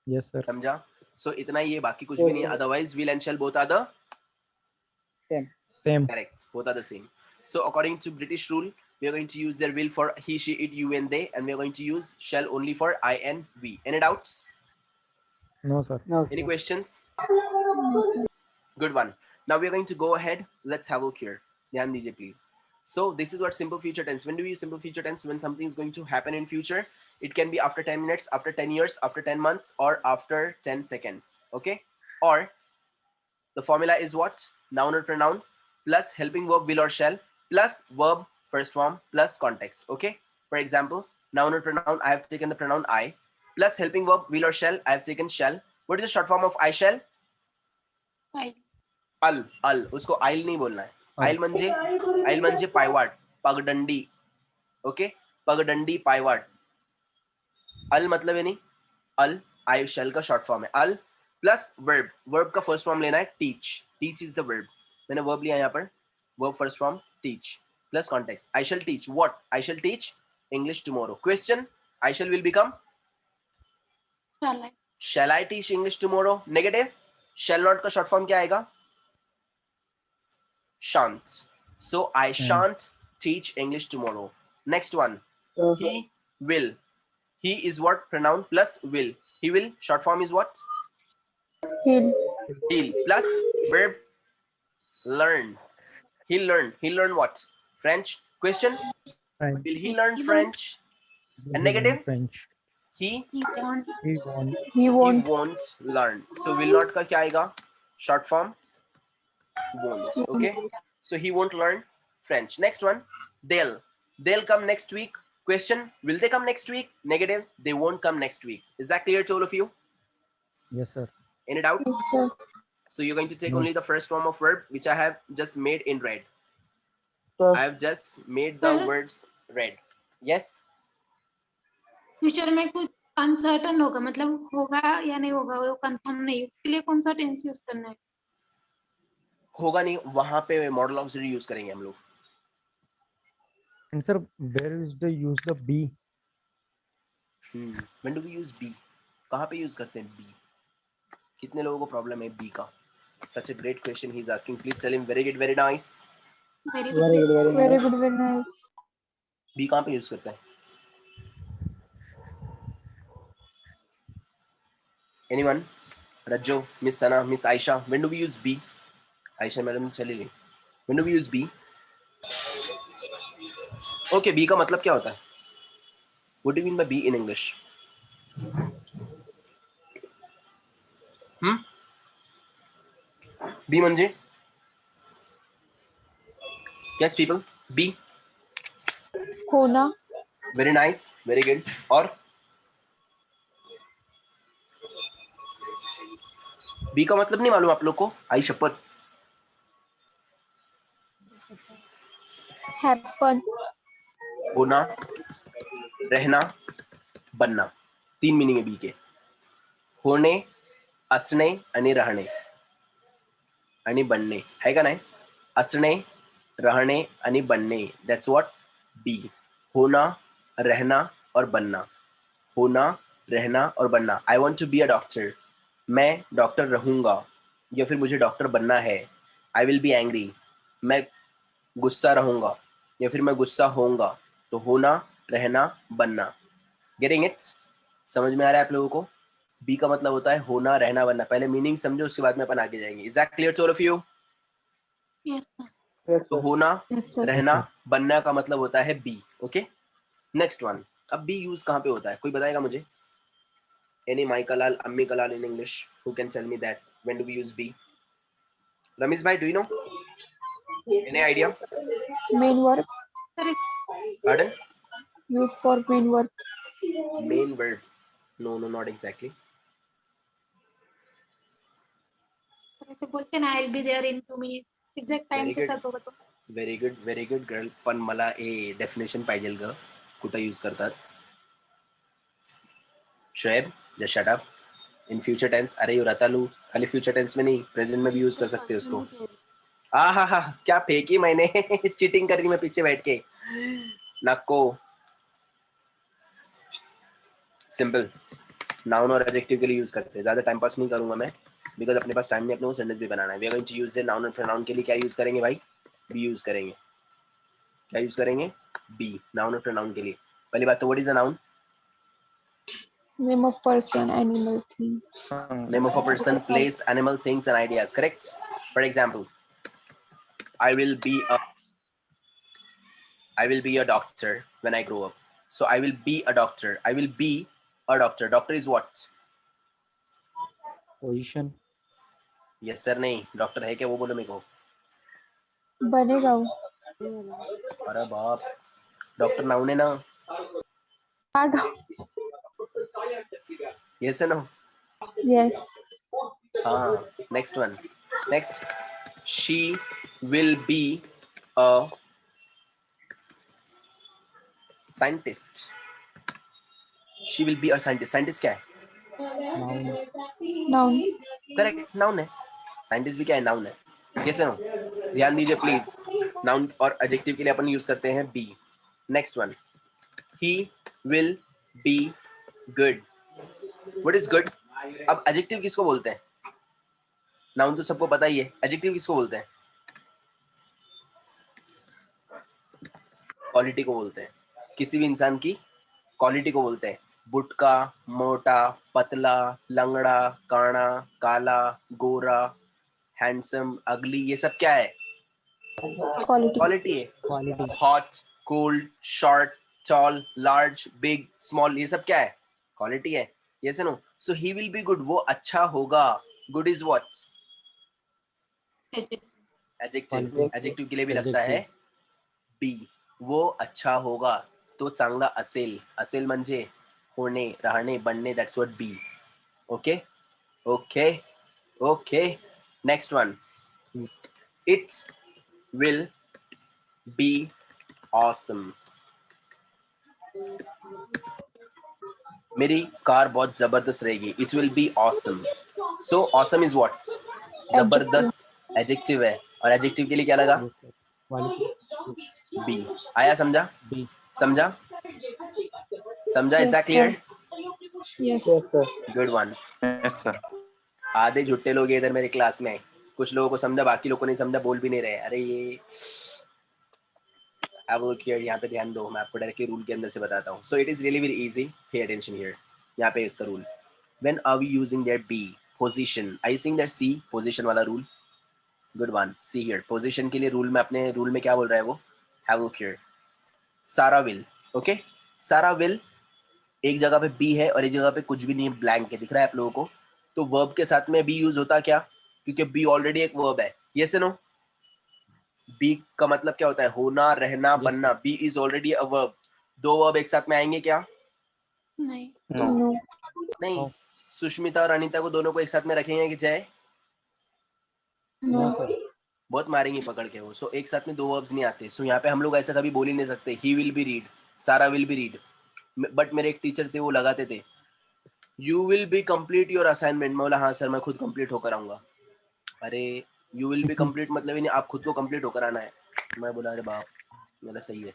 Yes, sir. समझा? सो इतना ही है, बाकी कुछ भी नहीं है. Otherwise will and shall both are the Same. correct. Both are the same. So according to British rule, we are going to use their will for he, she, it, you, and they, and we are going to use shall only for I and we. Any doubts? No, sir. no, Any sir. questions? Good one. Now we are going to go ahead. Let's have a look here. Dhyan dijiye, please. So this is what simple future tense. When do we use simple future tense? When something is going to happen in future. It can be after 10 minutes, after 10 years, after 10 months, or after 10 seconds. Okay? Or the formula is what? Noun or pronoun plus helping verb will or shall plus verb first form plus context. Okay? For example, noun or pronoun, I have taken the pronoun I plus helping verb will or shall, I have taken shall. What is the short form of I shall? I. अल. अल. उसको आइल नहीं बोलना है. आइल म्हणजे पायवाट, पगडंडी. Okay? पगडंडी पायवाट. अल मतलब है नहीं. अल आई शैल का शॉर्ट फॉर्म है. अल प्लस वर्ब. वर्ब का फर्स्ट फॉर्म लेना है teach. Teach is the verb. मैंने वर्ब लिया यहाँ पर. Verb first form teach plus context. I shell teach what? I shell teach English tomorrow. Question, I shell will become Shall I? Shell I teach English tomorrow. Negative. Shall not का short form क्या आएगा? shan't. So I shan't teach English tomorrow. Next one. He will. He is what? Pronoun plus will. He will. Short form is what? He'll. He'll. Plus verb learn. He'll learn. He'll learn what? French. Question. French. Will he learn He French? And negative? French. He He won't. He won't. He he won't. won't learn. So will not का क्या आएगा? Short form won't. Okay. So he won't learn French. Next one. They'll come next week. Question. Will they come next week? Negative. They won't come next week. Is that clear to all of you? Yes, sir. Any doubts? Yes, sir. So you're going to take No. only the first form of verb, which I have just made in red. Sir. I have just made the Sir. words red. Yes? Future में कुछ uncertain होगा, मतलब होगा या नहीं होगा वो confirm नहीं, उसके लिए कौन सा टेंस यूज करना है? होगा नहीं, वहां पे मॉडल ऑक्सिलरी यूज करेंगे हम लोग. And sir, where is the use the be? When do we use be? कहाँ पे यूज करते हैं be? कितने लोगों को प्रॉब्लम है be का? Such a great question he's asking. Please tell him. Very good, very nice. Very Very good, very Very nice. good, very nice. be कहाँ पे यूज करते हैं? Anyone? Rajjo, Miss Sana, Miss Aisha. When do we use be? Aisha madam चली गई. When do we use be? Okay, be का मतलब क्या होता है? What do you mean by be in English? be म्हणजे? Yes, people. Be. होना. Very nice. Very good. और बी का मतलब नहीं मालूम आप लोग को? आई शपथ. Happen. होना, रहना, बनना. 3 मीनिंग है बी के. होने, असणे आणि राहणे आणि बनणे आहे का नाही? असणे, रहने आणि बनणे, दैट्स व्हाट बी. होना, रहना और बनना. होना, रहना और बनना. I want to be a doctor. मैं डॉक्टर रहूंगा या फिर मुझे डॉक्टर बनना है. I will be angry. मैं गुस्सा रहूंगा या फिर मैं गुस्सा होऊंगा. तो होना, रहना, बनना. Getting it? समझ में आ रहा है आप लोगों को? बी का मतलब होता है होना, रहना, बनना. पहले मीनिंग समझो, उसके बाद में अपन आगे जाएंगे. Is that clear to all of you? Yes, sir. Yes, तो sir. होना, Yes, sir. रहना, Yes, बनना का मतलब होता है बी. Okay, next one. अब बी यूज कहाँ पे होता है, कोई बताएगा मुझे? एनी माई कलाल, अम्मी कलाल in English, who can tell me that when do we use be? Ramesh भाई, do you know? Any idea? Main work. Sir, Pardon? Used for main work. Main verb. No, not exactly. ऐसे बोलते ना, I'll be there in 2 minutes. Exact time Very के good. साथ होगा तो. Very good girl. पण मला डेफिनेशन पाहिजे ग, कुठं यूज करतात. Shoaib, just shut up. In future tense. अरे यू रतालू, खाली फ्यूचर टेंस में नहीं, प्रेजेंट में भी यूज कर सकते हो उसको. हा, क्या फेंकी मैंने. चीटिंग कर रही मैं पीछे बैठ के. नको. सिंपल नाउन और एडजेक्टिव के लिए यूज करते हैं. ज्यादा टाइम पास नहीं करूंगा मैं, बिकॉज अपने पास टाइम नहीं, अपने को सेंटेंस भी बनाना है. We are going to use the noun और प्रोनाउन के लिए क्या यूज करेंगे भाई? बी यूज करेंगे. क्या यूज करेंगे? बी. नाउन और प्रोनाउन के लिए. पहली बात तो what is the noun? Name of person, animal, thing. Name of a person, place, animal, things and ideas. Correct? For example, I will be a doctor when I grow up. So I will be a doctor. I will be a doctor. Doctor is what? position. Yes sir. नहीं, doctor है क्या वो बोलो मेरे को. बनेगा वो. अरे बाप, डॉक्टर नाउन है ना. Part of. Yes or no? Yes. हाँ. Next one. Next, she will be a scientist. She will be a scientist. Scientist क्या है? Noun. Noun. करेक्ट, नाउन है. साइंटिस्ट भी क्या है? नाउन है. कैसे नो? ध्यान दीजिए प्लीज. नाउन और एडजेक्टिव के लिए अपन यूज करते हैं be. Next one, he will be good. What is good? अब एडजेक्टिव किसको बोलते हैं? नाउन तो सबको पता ही है, एडजेक्टिव किसको बोलते हैं? क्वालिटी को बोलते हैं. किसी भी इंसान की क्वालिटी को बोलते हैं. बुटका, मोटा, पतला, लंगड़ा, काना, काला, गोरा, हैंडसम, अगली, ये सब क्या है? Quality. क्वालिटी है. Quality. Hot, cold, short, tall, large, big, small, ये सब क्या है? क्वालिटी है. Yes no? So he will be good, वो अच्छा होगा. Good is what? Adjective. Quality. Adjective के लिए भी लगता है बी. वो अच्छा होगा, तो चांगला असेल. असेल म्हणजे होणे, राहणे, बनणे, that's what be. Okay okay okay. Next one, it will be awesome. मेरी कार बहुत जबरदस्त रहेगी. It will be awesome. So awesome is what? जबरदस्त. एडजेक्टिव है, और एडजेक्टिव के लिए क्या लगा? Yes, sir. Quality. बी. आया? समझा? B. समझा? समझा? Is Yes, that clear? sir. Yes. Yes, sir. Good one. Yes, sir. आधे झुट्टे लोग हैं इधर मेरे क्लास में. कुछ लोगों को समझा, बाकी लोगों को नहीं समझा, बोल भी नहीं रहे. अरे ये अब हियर, यहाँ पे ध्यान दो, मैं आपको डायरेक्टली रूल के अंदर से बताता हूँ. So it is really very easy. Pay attention here. यहाँ पे इसका rule. When are we using there be? Position. I seeing there see, position वाला rule. Good one. See here, position के लिए रूल में, अपने रूल में क्या बोल रहा है वो? Have a look here. सारा विल. ओके, सारा विल एक जगह पे बी है और एक जगह पे कुछ भी नहीं है, ब्लैंक है. दिख रहा है आप लोगों को? तो वर्ब के साथ में बी यूज होता क्या? क्योंकि बी ऑलरेडी एक वर्ब है. Yes no? बी का मतलब क्या होता है? होना, रहना, Yes, बनना. Be is already a verb. दो वर्ब एक साथ में आएंगे क्या? नहीं. No. No. नहीं. No. सुष्मिता और अनीता को दोनों को एक साथ में रखेंगे कि जय? No, No. sir. बहुत मारेंगे पकड़ के वो. सो एक साथ में दो वर्ब्स नहीं आते. सो यहाँ पे हम लोग ऐसा कभी बोल ही नहीं सकते ही विल बी रीड, सारा विल बी रीड. बट मेरे एक टीचर थे, वो लगाते थे You will be complete your assignment. मैं बोला हाँ सर मैं खुद complete होकर आऊँगा. अरे you will be complete मतलब ही नहीं आप खुद को complete होकर आना है. मैं बोला अरे बाप मेरा सही है.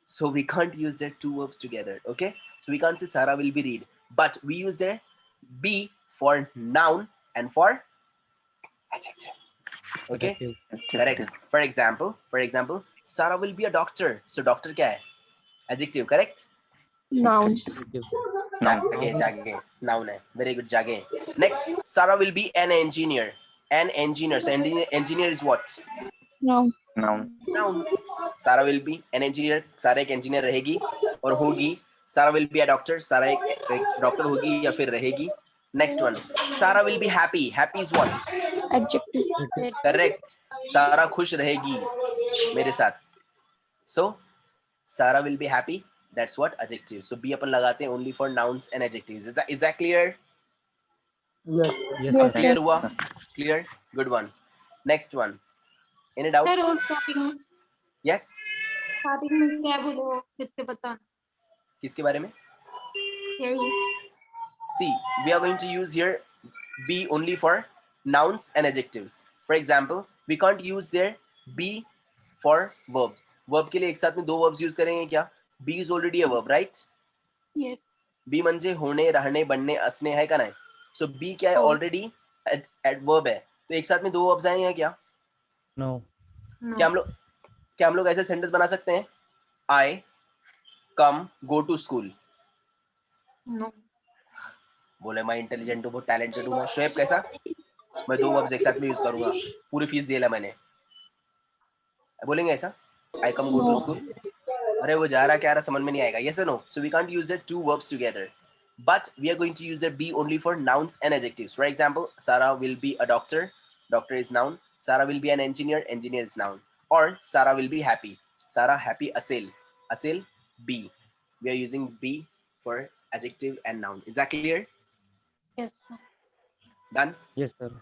So we can't use their two verbs together. Okay, so we can't say Sarah will be read, but we use their be for noun and for adjective. Okay, Adjective. correct. For example, Sarah will be a doctor. So doctor क्या है? Adjective, correct? Noun. Adjective. जागे noun है. Very good, जागे. Next, Sarah will be an engineer. An engineer. So engineer is what? Noun. Noun. Sarah will be an engineer. Sarah एक engineer रहेगी और होगी. Sarah will be a doctor. Sarah एक doctor होगी या फिर रहेगी. Next one. Sarah will be happy. Happy is what? Adjective. Correct. Sarah खुश रहेगी मेरे साथ. So Sarah will be happy. That's what adjective. So be अपन लगाते हैं only for nouns and adjectives. Is that clear? Yes. Yes, Yes, sir. Clear हुआ? Clear. Good one. Next one. Any doubt? Sir वो starting Yes. में क्या बोलो फिर से बताना. किसके बारे में? यही. See, we are going to use here be only for nouns and adjectives. For example, we can't use there be for verbs. Verb के लिए एक साथ में दो verbs use करेंगे क्या? Be is already a verb, right? Yes. Be म्हणजे होने, रहने, बनने, असने है का नहीं? So be क्या है? Oh. Already adverb है. तो एक साथ में दो verbs आएंगे क्या? No. No. क्या हम लोग ऐसे सेंटेंस बना सकते हैं? I come go to school. No. बोले मैं इंटेलिजेंट हूँ बहुत टैलेंटेड हूँ मैं. शोएब कैसा? मैं दो वर्ब्स एक साथ में यूज करूंगा. पूरी फीस दे ला मैंने. बोलेंगे ऐसा? I come go to school. अरे वो जा रहा क्या रहा समझ में नहीं आएगा. Yes or no? So we can't use the two verbs together. But we are going to use the be only for nouns and adjectives. For example, Sarah will be a doctor. Doctor is noun. Sarah will be an engineer. Engineer is noun. Or Sarah will be happy. Sarah happy asil. Asil be. We are using be for adjective and noun. Is that clear? Yes. Done? Yes, sir.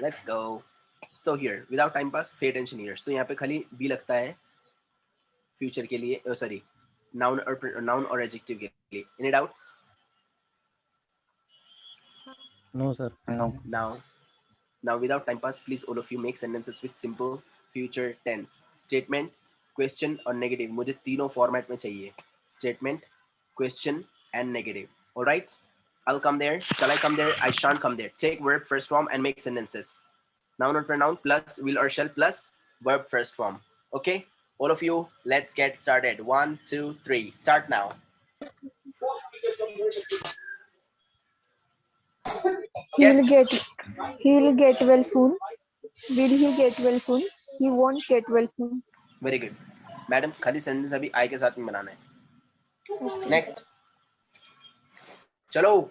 Let's go. So here, without time pass, pay attention here. So यहाँ पे खाली be लगता है future के लिए. Oh, sorry, noun or adjective के लिए. Any doubts? No, sir. No. Now without time pass, please all of you make sentences with simple future tense. Statement, question और negative. मुझे तीनों format में चाहिए. Statement, question and negative. All right? I'll come there. Shall I come there? I shan't come there. Take verb first form and make sentences. Noun or pronoun plus will or shall plus verb first form. Okay? All of you, let's get started. 1, 2, 3. Start now. He'll Yes. get well soon. Will he get well soon? He won't get well soon. Very good. Madam, खाली sentence अभी I के साथ में बनाना है. Next. चलो.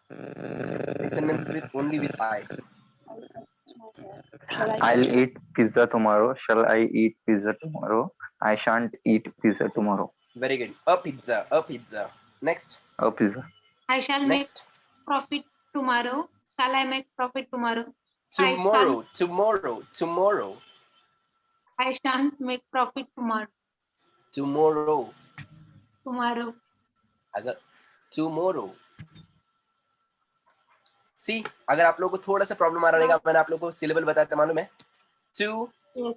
Make sentences with only with I. I'll eat pizza tomorrow. Shall I eat pizza tomorrow? I shan't eat pizza tomorrow. Very good. A pizza. A pizza. Next. A pizza. I shall Next. make profit tomorrow. Shall I make profit tomorrow? Tomorrow. Tomorrow. Tomorrow. I shan't make profit tomorrow. Tomorrow. Tomorrow. अगर tomorrow. See, अगर आप लोगों को थोड़ा सा problem आ रहा रहेगा, मैंने आप लोगों को सिलेबल बताया था मालूम है? Yes.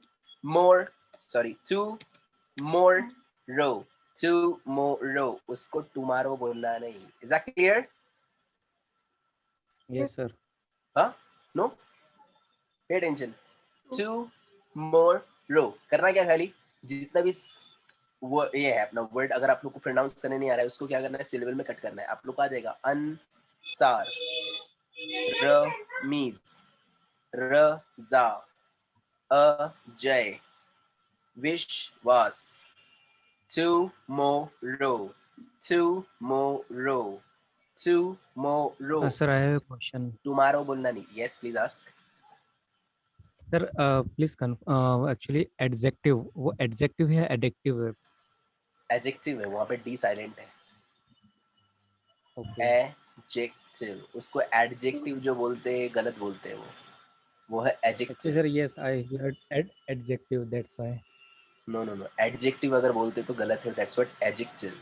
Tomorrow. उसको tomorrow बोलना नहीं. Is that clear? Yes, sir. Huh? No? Pay attention. Tomorrow. करना क्या खाली? जितना भी वो ये है अपना वर्ड अगर आप लोग को प्रोनाउंस करने नहीं आ रहा है उसको क्या करना है सिलेबल में कट करना है. आप लोग को आ जाएगा अंसार, रमीज, रजा, अजय, विश्वास, tomorrow. Sir, I have a question. Tomorrow बोलना नहीं. Yes, please ask. Sir, please actually adjective. वो adjective है adjective है? Adjective है वहाँ पे D silent है. Okay. Adjective. उसको adjective जो बोलते हैं गलत बोलते हैं वो है Actually, adjective. sir, yes, I heard adjective. That's why. No. Adjective अगर बोलते तो गलत है. That's what adjective.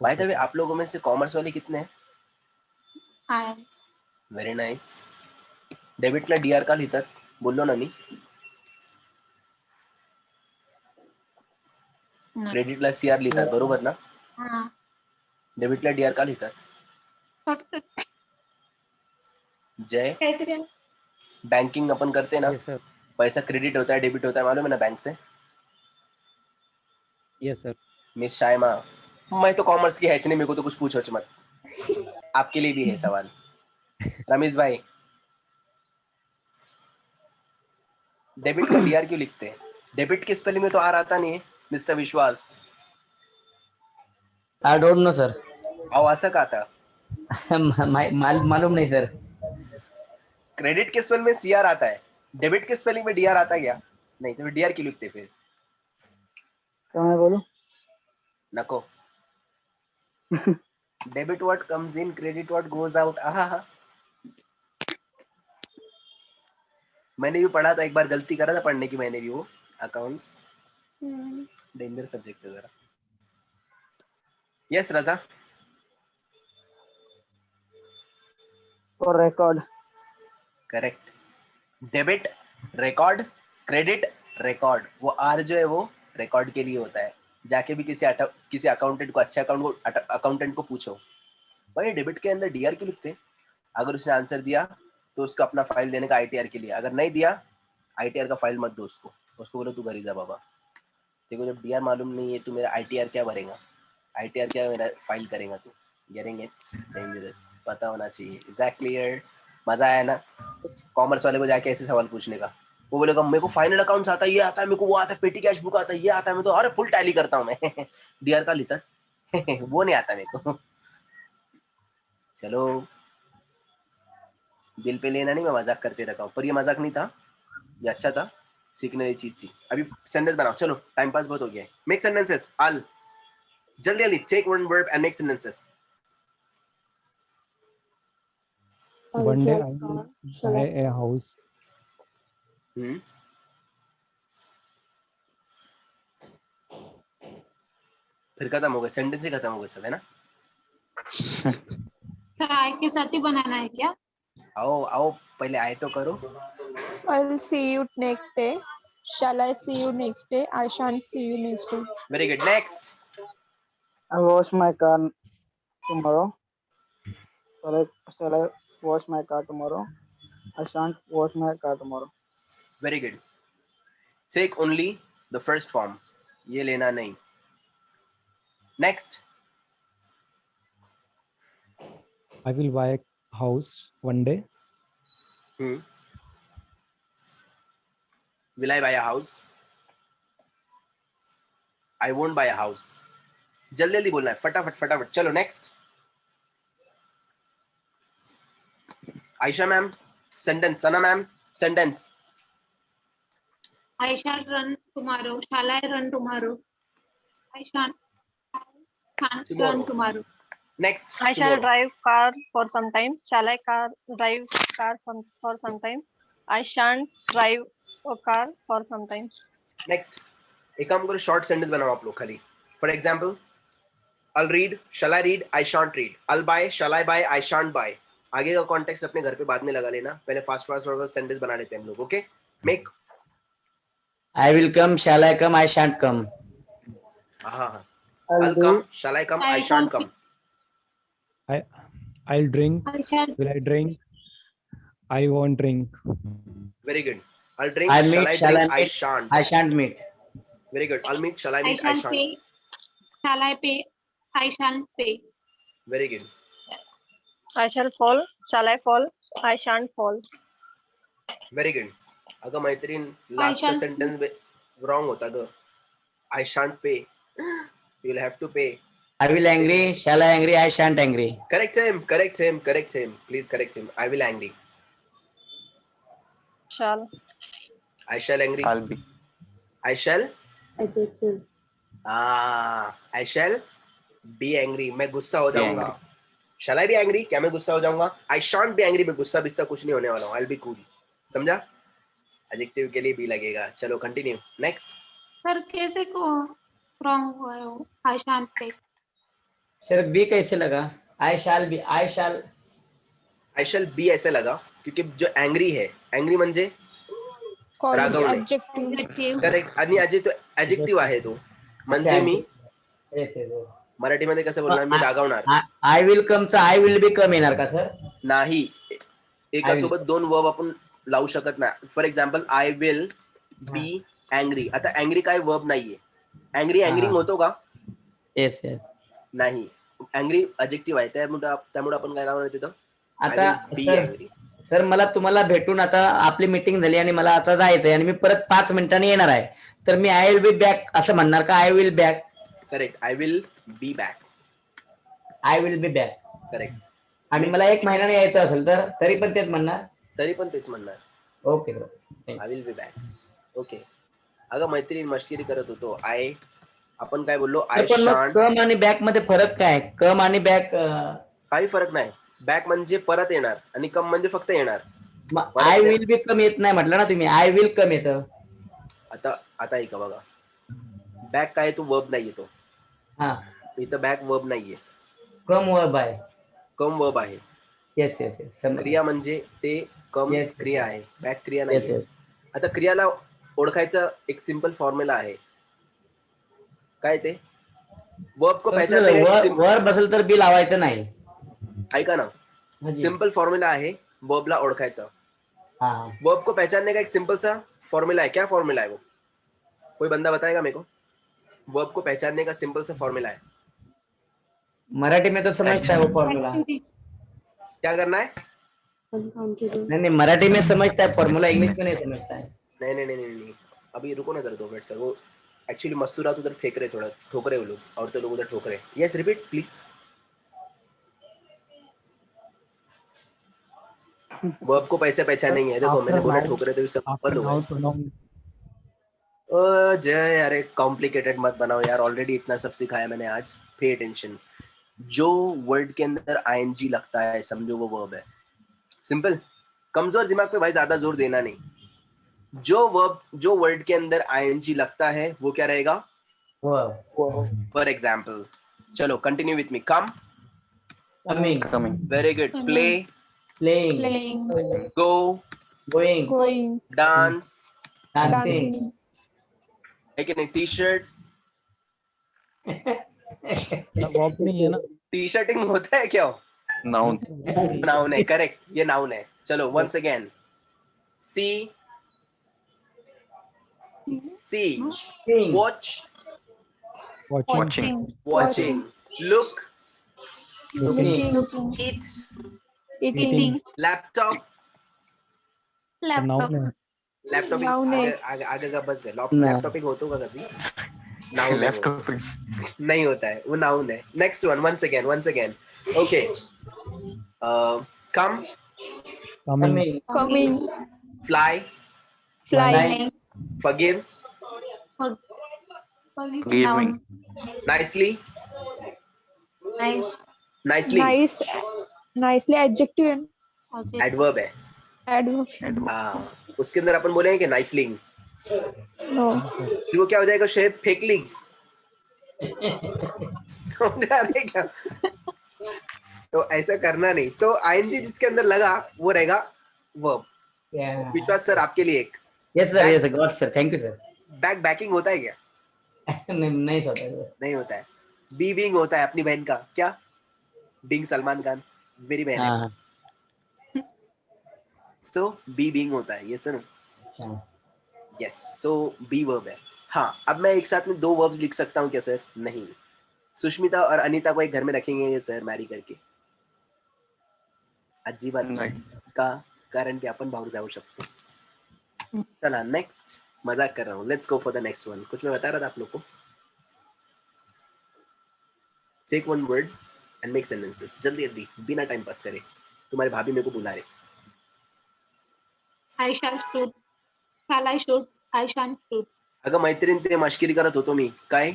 By the Okay, way sir. आप लोगों में से कॉमर्स वाले कितने हैं? I very nice. डेबिटला डीआर का लिहितात? बोललो ना मी. no. क्रेडिटला सीआर लिहितात, बरोबर ना? डेबिटला डीआर का लिहितात? Shortcut. जय, काहीतरी आहे. बैंकिंग अपन करते ना, Yes, sir. पैसा क्रेडिट होता है डेबिट होता है, मालूम है ना बैंक से? Yes, sir. मिस शायमा, मैं तो कॉमर्स की है नहीं, मेरे को तो कुछ पूछो मत. आपके लिए भी है सवाल. रमेश भाई, डेबिट का डीआर क्यों लिखते हैं? डेबिट के स्पेलिंग में तो आर आता नहीं है मिस्टर विश्वास. I don't know sir. आओ असं का आता? मालूम नहीं सर. क्रेडिट के स्पेलिंग में सीआर आता है, डेबिट के स्पेलिंग में डीआर आता क्या? नहीं तो डीआर क्यों लिखते फिर? क्या मैं बोलूं? नको. Debit what comes in, credit what goes out. आहा, मैंने भी पढ़ा था एक बार, गलती करा था पढ़ने की मैंने भी, वो अकाउंट्स डेंजर सब्जेक्ट है जरा. यस रजा. और record. Correct. Debit record, credit record. वो आर जो है वो रिकॉर्ड के लिए होता है. जाके भी किसी अकाउंटेंट को, अच्छे अकाउंटेंट को पूछो, भाई डेबिट के अंदर डीआर क्यों लिखते हैं? अगर उसने आंसर दिया तो उसको अपना फाइल देने का आईटीआर के लिए, अगर नहीं दिया आईटीआर का फाइल मत दो उसको बोलो तू घर ही जा बाबा. देखो जब डीआर मालूम नहीं है तो मेरा आईटीआर क्या भरेगा, आईटीआर क्या मेरा फाइल करेगा तू? Getting it? डेंजरस. पता होना चाहिए. एग्जैक्टली यार. मजा आया ना कॉमर्स वाले को जाके ऐसे सवाल पूछने का? वो बोलेगा मेरे को फाइनल अकाउंट्स आता है, ये आता है, मेरे को वो आता है, पेटी कैश बुक आता है, ये आता है, मैं तो अरे फुल टैली करता हूँ मैं. डीआर का लिखता. वो नहीं आता मेरे को. चलो दिल पे लेना नहीं, मैं मजाक करते रहता हूँ, पर ये मजाक नहीं था, ये अच्छा था, सीखने वाली चीज थी. अभी सेंटेंस बनाओ, चलो टाइम पास बहुत हो गया है. Make sentences. आल जल्दी जल्दी, take one verb and make sentences. I'll One day get I will car. Shall buy I? a house. फिर खत्म हो गए, सेंटेंस ही खत्म हो गए सब, है ना? तर आय के साथ ही बनाना है क्या? आओ आओ, पहले आए तो करो. I'll see you next day. Shall I see you next day? I shan't see you next day. Very good. Next. I wash my car tomorrow. Shall I wash my car tomorrow? I shan't wash my car tomorrow. Very good. Take only the first form, ये लेना नहीं. Next. I will buy a house one day. Will I buy a house? I won't buy a house. जल्दी जल्दी बोलना है, फटाफट फटाफट. चलो next. Ayesha ma'am sentence. Sana ma'am sentence. I shall run tomorrow. Shall I run tomorrow? I shan't run tomorrow. Next. I shall drive car for some time. Shall I drive car for some time? I shan't drive a car for some time. Next. एक काम करो, short sentence बनाओ आप लोग खाली. For example, I'll read, shall I read, I shan't read. I'll buy, shall I buy, I shan't buy. आगे का context अपने घर पे बाद में लगा लेना, पहले फास्ट फास्ट सेंटेंस बना लेते हैं हम लोग. Okay. Make. I will come. Shall I come? I shan't come. हाँ. I'll I'll do. come, shall I come, I shan't come. I'll drink. I shall Will I drink? I won't drink. Very good. I'll drink, I shall meet. I Shall I drink, I meet? shan't. I shan't meet. Very good. I'll meet, shall I I meet, I shall shan't. pay. Shall I pay? I shan't pay. Very good. I shall fall. Shall I fall? I shan't fall. Very good. अगं मैत्रीण, I last shall sentence wrong होता ग. I shan't pay. You'll have to pay. I will angry. Shall I angry? I shan't angry. Correct him, correct him, correct him. Please correct him. I will angry. Shall. I shall angry. I'll be. I shall. Adjective. I shall be angry. मैं गुस्सा हो Be जाऊंगा. angry. Shall I be angry? क्या मैं गुस्सा हो जाऊंगा? I shan't be angry. मैं गुस्सा बिस्सा कुछ नहीं होने वाला हूँ. I'll be cool. समझा? एडजेक्टिव के लिए भी लगेगा. चलो कंटिन्यू. नेक्स्ट. सर कैसे को रॉन्ग हुआ है वो? I shan't pay. Sir be कैसे लगा? I shall be, I shall I shall be ऐसे लगा क्योंकि जो एंग्री है, एंग्री म्हणजे Quality रागवणे. adjective. Adjective. करेक्ट. आणि आजी तो ऍजेक्टिव्ह आहे तो. म्हणजे मी येस येस. मराठीमध्ये कसं बोलणार, मी रागवणार आय विल कमचा आय विल बी कम येणार का सर? नाही. एका I will. सोबत दोन वर्ब आपण लावू शकत नाही. For example I will be angry. आता अँग्री काय वर्ब नाहीये. अँग्री अँग्रिंग होतो का? Yes yes. नाही. अँग्री अजेक्टिव्ह आहे, त्यामुळे आपण काय लावणार तिथं? आता बी सर अँग्री. सर मला तुम्हाला भेटून आता आपली मीटिंग झाली आणि मला आता जायचंय आणि मी परत 5 मिनिटांनी येणार आहे, तर मी आय विल बी बॅक असं म्हणणार का I will back? Correct. I will B back. I will B back. Correct. आणि मला 1 महिन्याने यायचं असेल तर तरी पण तेच म्हणणार? तरी पण तेच म्हणणार. Okay sir. I will B back. Okay. अगं मैत्रीण मस्करी करत होतो. आपण काय बोललो? आय पण मग शांट. कम आणि बॅक मध्ये फरक काय? कम आणि बॅक काही फरक नाही. बॅक म्हणजे परत येणार आणि कम म्हणजे फक्त येणार. आय विल बी कम येत नाही म्हटलं ना तुम्ही, आय विल कम येतं. आता ऐका बघा, बॅक काय तो वर्ब नाही येतो. हा, इथं बॅक वर्ब नाहीये, कम वर्ब आहे. कम वर्ब आहे. Yes yes yes. क्रिया म्हणजे ते कम Yes. क्रिया आहे, बॅक क्रिया येस नाही. येस. आता क्रियाला ओळखायचं एक सिंपल फॉर्म्युला आहे. काय ते? वर्ब को पहचानने का एक वर्ब असेल तर बी लावायचं नाही. ऐका ना, सिंपल फॉर्म्युला आहे वर्बला ओळखायचा. हा. वर्ब को पहचानने का एक सिंपल सा फॉर्मूला है. क्या फॉर्मूला है वो? कोई बंदा बताएगा मेरे को? वर्ब को पहचानने का सिंपल सा फॉर्मूला है. मराठी में तो समझता है वो फॉर्मूला. क्या करना है? नहीं मराठी में समझता है फॉर्मूला, इंग्लिश में नहीं समझता है. नहीं. अभी रुको ना जरा 2 मिनट सर. वो एक्चुअली मस्तूरात उधर फेंक रहे, थोड़ा ठोक रहे वो लोग, और तो लोग उधर ठोक रहे. Yes, repeat please. वर्ब को पैसे पहचानेंगे. देखो मैंने बोला ठोक रहे थे, सब बंद हो गए. जय, अरे कॉम्प्लिकेटेड मत बनाओ यार, ऑलरेडी इतना सब सिखाया मैंने आज. Pay attention. जो वर्ड के अंदर आईएनजी लगता है समझो वो वर्ब है. सिंपल. कमजोर दिमाग पे भाई ज्यादा जोर देना नहीं. जो वर्ड के अंदर आईएनजी लगता है वो क्या रहेगा? फॉर एग्जाम्पल, चलो continue with me. Come, Coming. Very good. Play, Playing. Go, Going. Dance, Dancing. एक टी शर्ट. वर्ब नहीं है ना. टी शर्टिंग होता है क्या? Noun. नाउन है. करेक्ट, ये नाउन है. चलो वंस अगेन. सी, watch, Watching. watching, look, Looking. eat, Eating. laptop. Laptop. Noun है. लॅपटॉप Noun है. आगे का बस लॅपटॉपिंग होतो का कभी? नाउन है वो. नहीं होता है वो, नाउन है. Next one. Once again. Okay. Come, Coming. Coming. Fly, Flying. forgive, Giving. nicely, Nice. Nice. Nicely adjective. Adverb है. Adverb. हाँ, उसके अंदर अपन बोलेंगे कि नाइसलिंग. No. फिर वो क्या हो जाएगा? शेप फेकलिंग. समझ आ रहे क्या? तो ऐसा करना नहीं. तो आईएनजी जिसके अंदर लगा वो रहेगा वर्ब. विश्वास सर आपके लिए एक. Yes sir, God sir, thank you sir. Banking होता है क्या? नहीं होता है. नहीं होता है. बीबिंग होता है अपनी बहन का. क्या? बिंग सलमान खान मेरी बहन है. हाँ. सो बीबिंग होता है. ये सर. यस. सो बी वर्ब है. हाँ, अब मैं एक साथ में 2 वर्ब्स लिख सकता हूँ क्या सर? नहीं. सुष्मिता और अनीता को एक घर में रखेंगे ये सर मॅरी करके. अजिबात नाही. का? कारण की आपण बाहेर जाऊ शकतो. चला नेक्स्ट. मजाक कर रहा हूँ. Let's go for the next one. कुछ मैं बता रहा था आप लोग को. Take one word and make sentences. जल्दी बिना टाइम पास करे. तुम्हारे भाभी मेरे को बुला रहे. I shall shoot. Shall I shoot? I shan't shoot. अगं मैत्रीण, ते मश्किरी करत होतो मी. काय?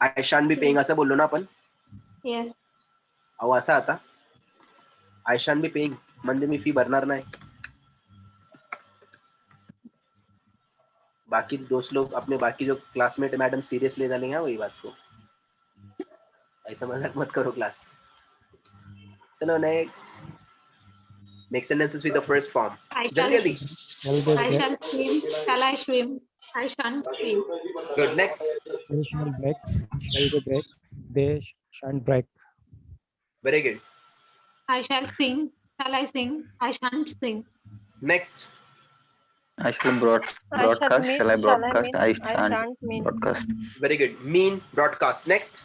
आय शान बी पेइंग असं बोललो ना आपण. Yes. अहो असं आता आय शान बी पेइंग म्हणजे मी फी भरणार नाही. बाकी दोस्त लोग अपने बाकी जो क्लासमेट मैडम सीरियसली ले लेंगे वही बात को. ऐसा मजाक मत करो क्लास. चलो next. Make sentences with the first form. I जल्दी shall, जल्दी. Shall they I bake? shall swim. Shall I swim? I shan't swim. Good. Next. They shall break. Shall they break? They shan't break. Very good. I shall sing. Shall I sing? I shan't sing. Next. I shall I broadcast. mean? Shall I broadcast? I I shan't shan't mean. broadcast. Very good. Mean broadcast. Next.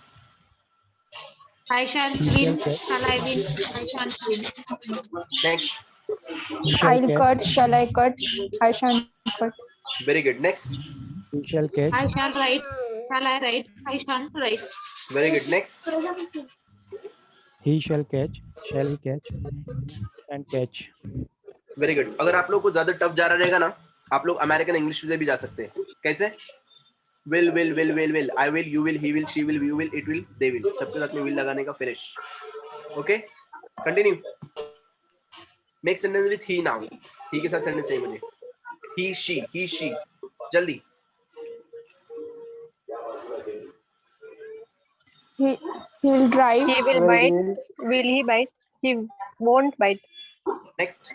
I shall He shall win. catch. Shall I win? I shan't win. Next. He shall I'll catch. cut. Shall I cut? I shan't cut. Very good. Next. He shall catch. I shall write. Shall I write? I shan't write. Very good. Next. He shall catch. Shall he catch? And catch. Very good. अगर आप लोग को ज्यादा tough जा रहा रहेगा ना, आप लोग अमेरिकन इंग्लिश से भी जा सकते हैं. कैसे? Will will will will will, I will, you will, he will, she will, you will, it will, they will, सबके साथ में विल लगाने का. Finish. Okay, continue. Make sentence with he now. He के साथ सेंटेंस चाहिए मुझे. ही शी, जल्दी. He'll drive. He will bite. Will he bite? He won't bite. Next.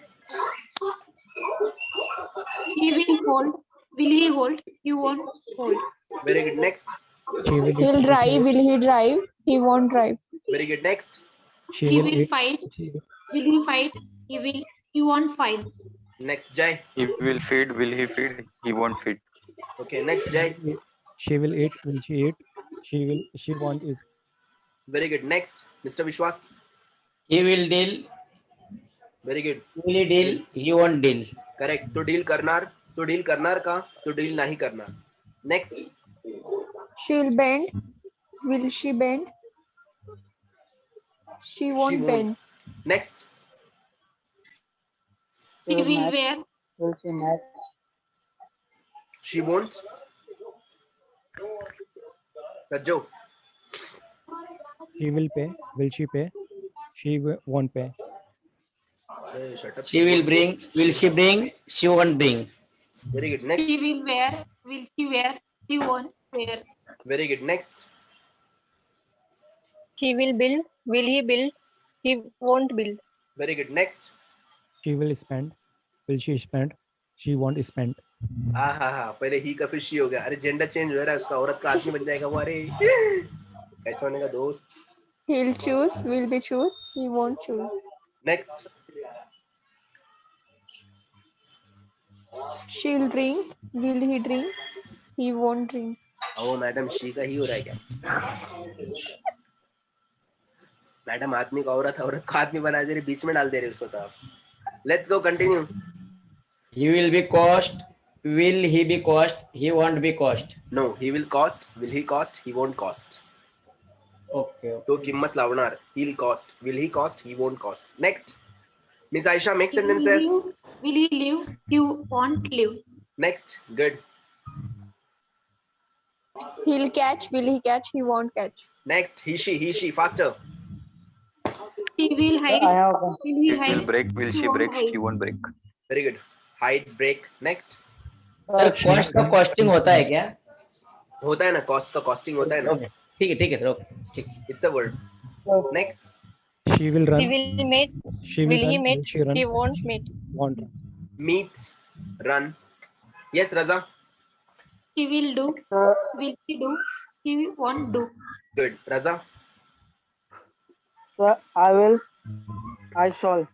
He will hold. Will he hold? He won't hold. Very good. Next. She will eat. He'll drive. Will he drive? He won't drive. Very good. Next. She He will will eat. fight. She will- Will he fight? He won't fight. Next. जय. He will feed. Will he feed? He won't feed. Okay, next. जय. She will eat. Will she eat? She won't eat. Very good. Next. Mister विश्वास. He will deal. Very good. Will he deal? He won't deal. Correct. तो deal करणार का, तो deal नाही करणार. Next. She'll bend. Will she bend? She won't bend. Next. He will wear. Will she match? She won't. Rajjo. He will pay. Will she pay? She won't pay. Shut up. She will bring. Will she bring? She won't bring. Very good. Next. He will wear. Will she wear? He won't wear. Very good. Next. He will build. Will he build? He won't build. Very good. Next. She will spend. Will she spend? She won't spend. हाँ, पहले ही का फिर she हो गया. अरे gender change हो रहा है उसका, औरत का आदमी बन जाएगा वो. अरे कैसे बनेगा दोस्त. He'll choose. Will be choose. He won't choose. Next. She'll drink. Will he drink? He won't drink. ओ मैडम, शी का ही हो रहा है क्या? मैडम आदमी का औरत का आदमी बना दे रहे, बीच में डाल दे रहे उसको. तो आप let's go, continue. He will be cost. Will he be cost? He won't be cost. No, he will cost. Will he cost? He won't cost. Okay. तो किंमत लावणार. He'll cost. Will he cost? He won't cost. Next. Miss Aisha, make sentences. Will he live? He won't live. Next. Good. He'll catch. Will he catch? He won't catch. Next. He, she. Faster. He will hide. I have one. Will he It will hide? break. Will He she won't break? hide. She won't break. Very good. Hide, break. Next. Sir cost का costing होता है क्या? होता है ना, cost का costing होता है ना. Okay. ठीक है सर. Okay. ठीक. It's a word. Next. She will run. He will mate. She will Will he run. mate? Will she run? He won't mate. Won't run. Meets. Run. Yes, Raza. He will do. Sir, Will she do? He won't do. Good. Raza. sir, I will. I shall.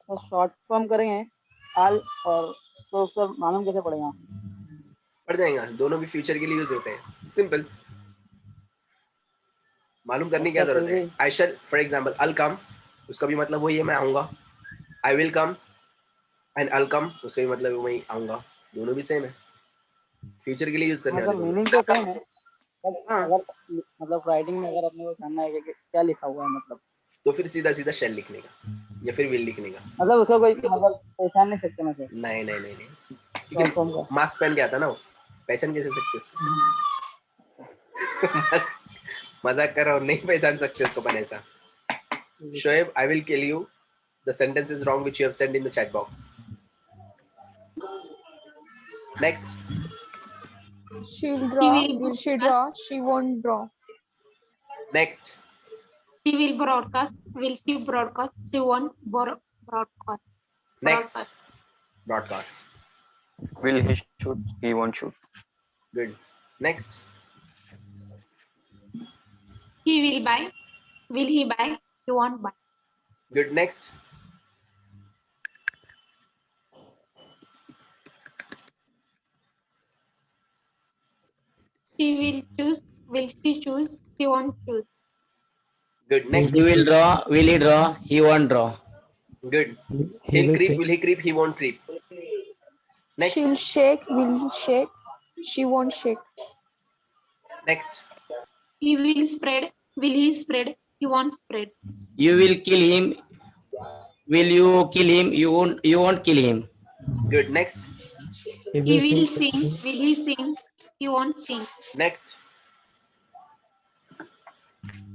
तो short form करेंगे I'll और तो उसका मालूम कैसे पड़ेगा? पढ़ जाएगा. दोनों भी फ्यूचर के लिए यूज होते हैं. सिंपल. मालूम करने की क्या जरूरत है. I shall, for example, I'll come. उसका भी मतलब वही है, मैं आऊंगा. I will come and I'll come. उसका भी मतलब वही आऊंगा. दोनों भी सेम है. फ्यूचर के लिए यूज करने मतलब वाले. मीनिंग तो सेम है. बट हाँ. अगर मतलब राइटिंग में अगर अपने को जानना है कि क्या लिखा हुआ है, मतलब तो फिर सीधा shall लिखने का या फिर will लिखने का. मतलब उसका कोई मतलब पहचान नहीं सकते ना सर. नहीं. शॉर्ट क्योंकि फॉर्म का. मास्क पहन के आता ना वो, पहचान कैसे सकते उसको. मजाक कर रहा हूँ, नहीं पहचान सकते उसको अपन ऐसा. Shoaib, I will kill you. The sentence is wrong which you have sent in the chat box. Next. She'll draw. will- Will she draw? She won't draw. Next. She will broadcast. Will she broadcast? She won't broadcast. Next. Broadcast. Will he shoot? He won't shoot. Good. Next. He will buy. Will he buy? He won't buy. Good. Next. She will choose. Will she choose? She won't choose. Good. Next. He will draw. Will he draw? He won't draw. Good. He He'll will creep. sing. Will he creep? He won't creep. Next. She'll shake. Will shake. She won't shake. Next. He will spread. Will he spread? He won't spread. You will kill him. Will you kill him? You won't. You won't kill him. Good. Next. He He will will sing. sing. Will he sing? He won't sing. Next.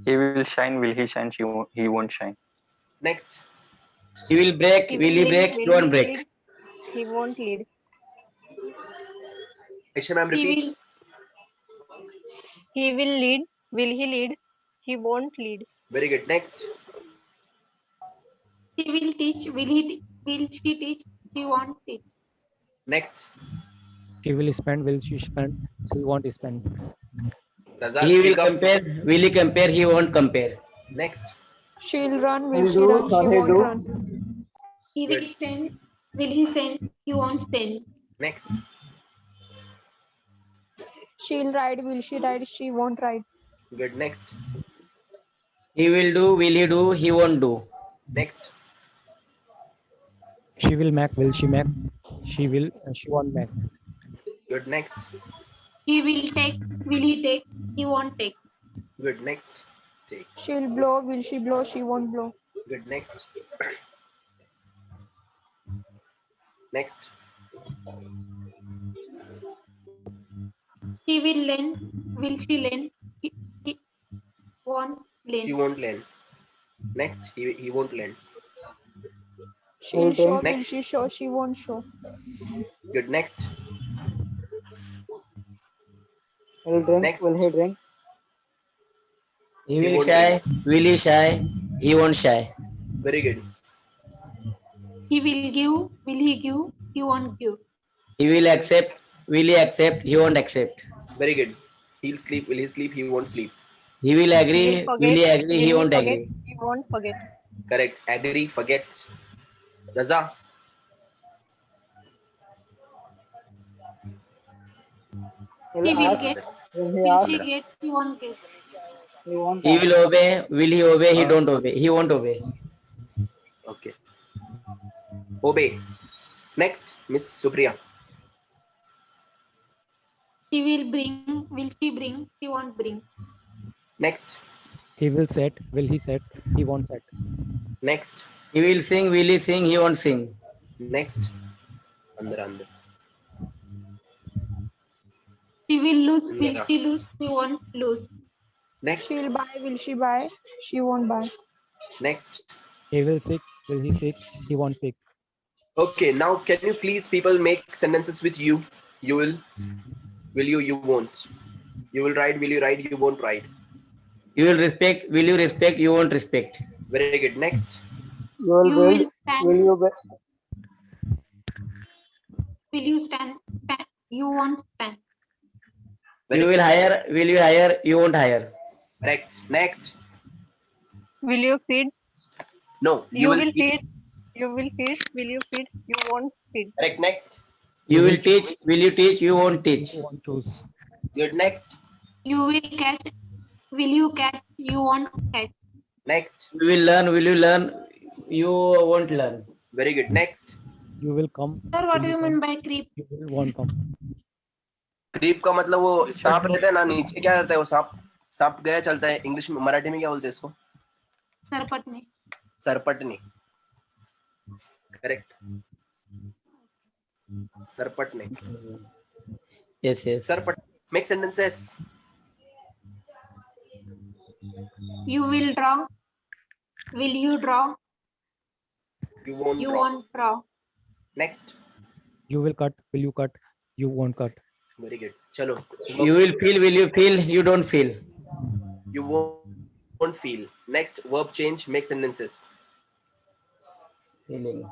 He will shine. Will he shine? He won't shine. Next. He will break. Will he break? He won't break. lead? He won't lead. Aisha ma'am, He repeat. will. He will lead. Will he lead? He won't lead. Very good. Next. He will teach. Will he? Will she teach? She won't teach. Next. She will spend. Will she spend? She won't spend. Raza, He will speak up. compare. Will he compare? He won't compare. Next. She'll run. Will He'll she do, run? She or he'll won't do. run. He will send. Will he send? He won't send. Next. She'll ride. Will she ride? She won't ride. Good. Next. He will do. Will he do? He won't do. Next. She will make. Will she make? She will. She won't make. Good. Next. He will take. Will he take? He won't take. Good. Next. Take. She'll blow. Will she blow? She won't blow. Good. Next. Next. He will lend. Will she lend? He won't lend. He won't lend. Next. He won't lend. She'll Okay. show. Will Next. she show? She won't show. Good. Next. He'll drink. Next. Will he drink? He He will won't shy. Will he shy? He won't shy. Very good. He will give. Will he give? He won't give. He will accept. Will he accept? He won't accept. Very good. He'll sleep. Will he sleep? He won't sleep. He will agree. Will Will he forget. agree? Will He won't forget? agree. He won't forget. Correct. Agree. Forget. Raza. He'll He will ask. get. Will he Will ask? she get? He won't get. He won't He ask. will obey. Will he obey? He don't obey. He won't obey. Okay. Obey. Next. Miss Supriya. He will bring. Will she bring? She won't bring. Next. He will set. Will he set? He won't set. Next. He will sing. Will he sing? He won't sing. Next. Under. She will lose. Will Yeah. she lose? She won't lose. Next. She'll buy. Will she buy? She won't buy. Next. He will sick. Will he sick? He won't sick. Okay. Now, can you please people make sentences with you? You will. Will you? You won't. You will ride. Will you ride? You won't ride. You will respect. Will you respect? You won't respect. Very good. Next. You will You build. will stand. Will you build? Will you stand? Stand. You won't stand. Very You will hire. Will you hire? You won't hire. correct. Next. Will you feed? No. You will eat. feed. You will feed. Will you feed? You won't feed. Correct. Next. You will teach. Will you teach? You won't teach. He won't choose. Good. Next. You will catch. Will you catch? You won't catch. Next. You will learn. Will you learn? You won't learn. Very good. Next. You will come. Sir, what do Will you mean by creep? You will won't come. Creep का मतलब वो सांप रहता है ना नीचे क्या रहता है वो सांप सांप गया चलता है इंग्लिश में मराठी में क्या बोलते हैं इसको सरपटने. सरपटने करेक्ट सरपटने Yes. Yes. सरपट make sentences You will draw. Will you draw? you won't You draw. won't draw. Next. You will cut. Will you cut? You won't cut. Very good. चलो You will feel. Will you feel? You don't feel. you won't won't feel. Next, verb change, make sentences. Feeling.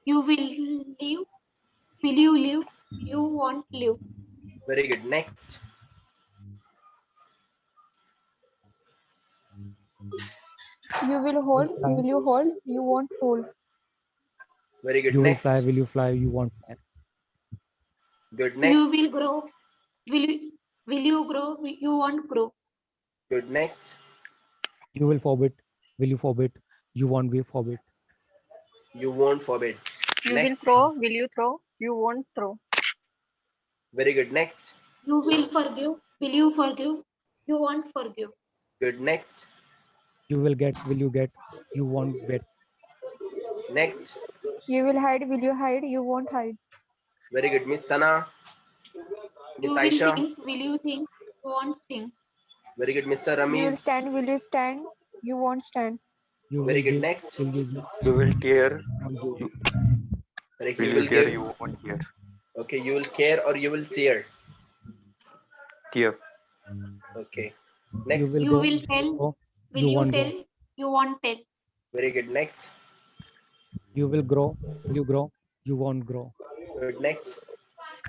You will live. Will you live? You won't live. Very good. Next. You will hold. Will you hold? You won't hold. Very good. You will Next. fly, will you fly? You won't fly. Good. You Next. will grow. Will you grow? You won't grow. Good. Next. You will forbid, will you forbid? You won't be forbid. You won't forbid. You will Next. throw. Will you throw? You won't throw. Very good. Next. You will forgive. Will you forgive? You won't forgive. Good. Next. You will get, will you get? You won't get. Next. You will hide. Will you hide? You won't hide. Very good. Miss Sana. Miss You will Aisha. think. Will you think? You won't think. Very good. Mr. You will Ramiz. stand. Will you stand? You won't stand. You Very will good. give, Next. will you give? You will tear. Won't give. You, Very good. will You you will tear? give. You won't tear. Okay. You will care or you will tear. Tear. Okay. You Next. will You go, will tell. go. Will You you won't tell? go. You won't tell. Very good. Next. You will grow, will you grow? You won't grow. Good. Next.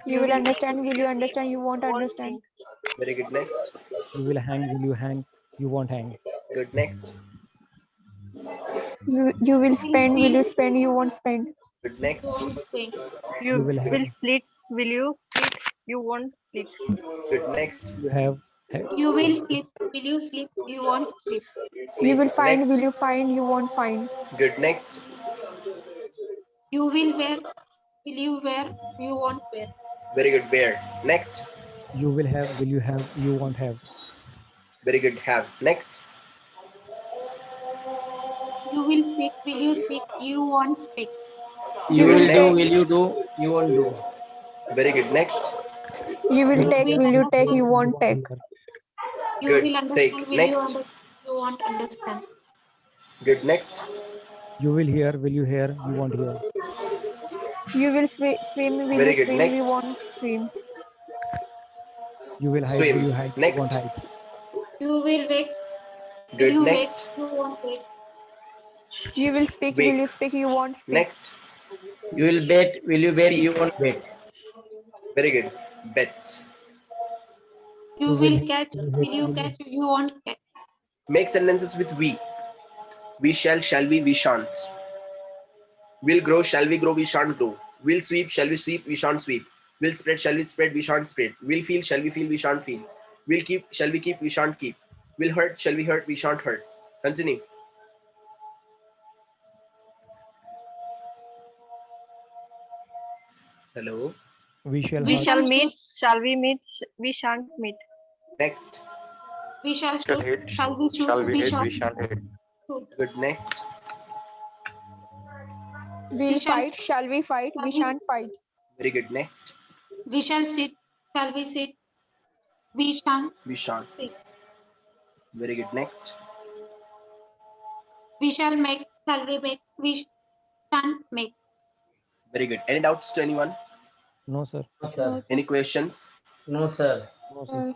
You will understand. Will you understand? You won't understand. Very good. Next. You will hang, will you hang? You won't hang. Good. Next. You will spend. Will you spend? You won't spend. Good. You Next. won't spend. You You will will have, split. Will you split? You won't split. Good. Next. you have, You will sleep. Will you sleep? You won't sleep. You Sleep. will find. Next. Will you find? You won't find. Good. Next. You will wear. Will you wear? You won't wear. Very good. Where. Next. you will have, will you have? You won't have. Very good. Have. Next. You will speak. Will you speak? You won't speak. You Good. will do, Next. will you do? You won't do. Very good. Next. You will You take. will Will you take? Hear, You won't hear. take. You Good. will understand. Take. Will you Next. understand? You won't understand. Good. Next. You will hear, will you hear? You won't hear. You will swim. Will Very you good. swim? Next. You won't swim. You will hide, will Swim. you hide? You Next. won't hide. You will wake. Will Good. you wake? Next. You won't wake. You will speak. Wake. Will you speak? You won't speak. Next. You will bet, will you bet? Speak. You won't bet. Very good. Bet. You You will will hit, catch. will you Will hit, you will catch? You won't catch. Make sentences with we. We shall we shan't. We'll grow, shall we grow, we shan't grow. We'll sweep, shall we sweep, we shan't sweep. We'll spread, shall we spread, we shan't spread. We'll feel, shall we feel, we shan't feel. We'll keep, shall we keep, we shan't keep. We'll hurt, shall we hurt, we shan't hurt. Continue. Hello. We shall We hurt. shall Meet. shoot. Shall we meet? We shan't meet. Next. We shall Shall shoot. hit. Shall we shoot? Shall we We hit? shall We shan't hit. shoot. Good. Next. We'll shall- fight. Shall we fight? We shall we- shan't fight. Very good. Next. We shall sit. Shall we sit? We shan't. We shan't. Sit. Very good. Next. We shall make. Shall we make? We shan't make. Very good. Any doubts to anyone? No, sir. No, sir. Any questions? No, sir. No, sir.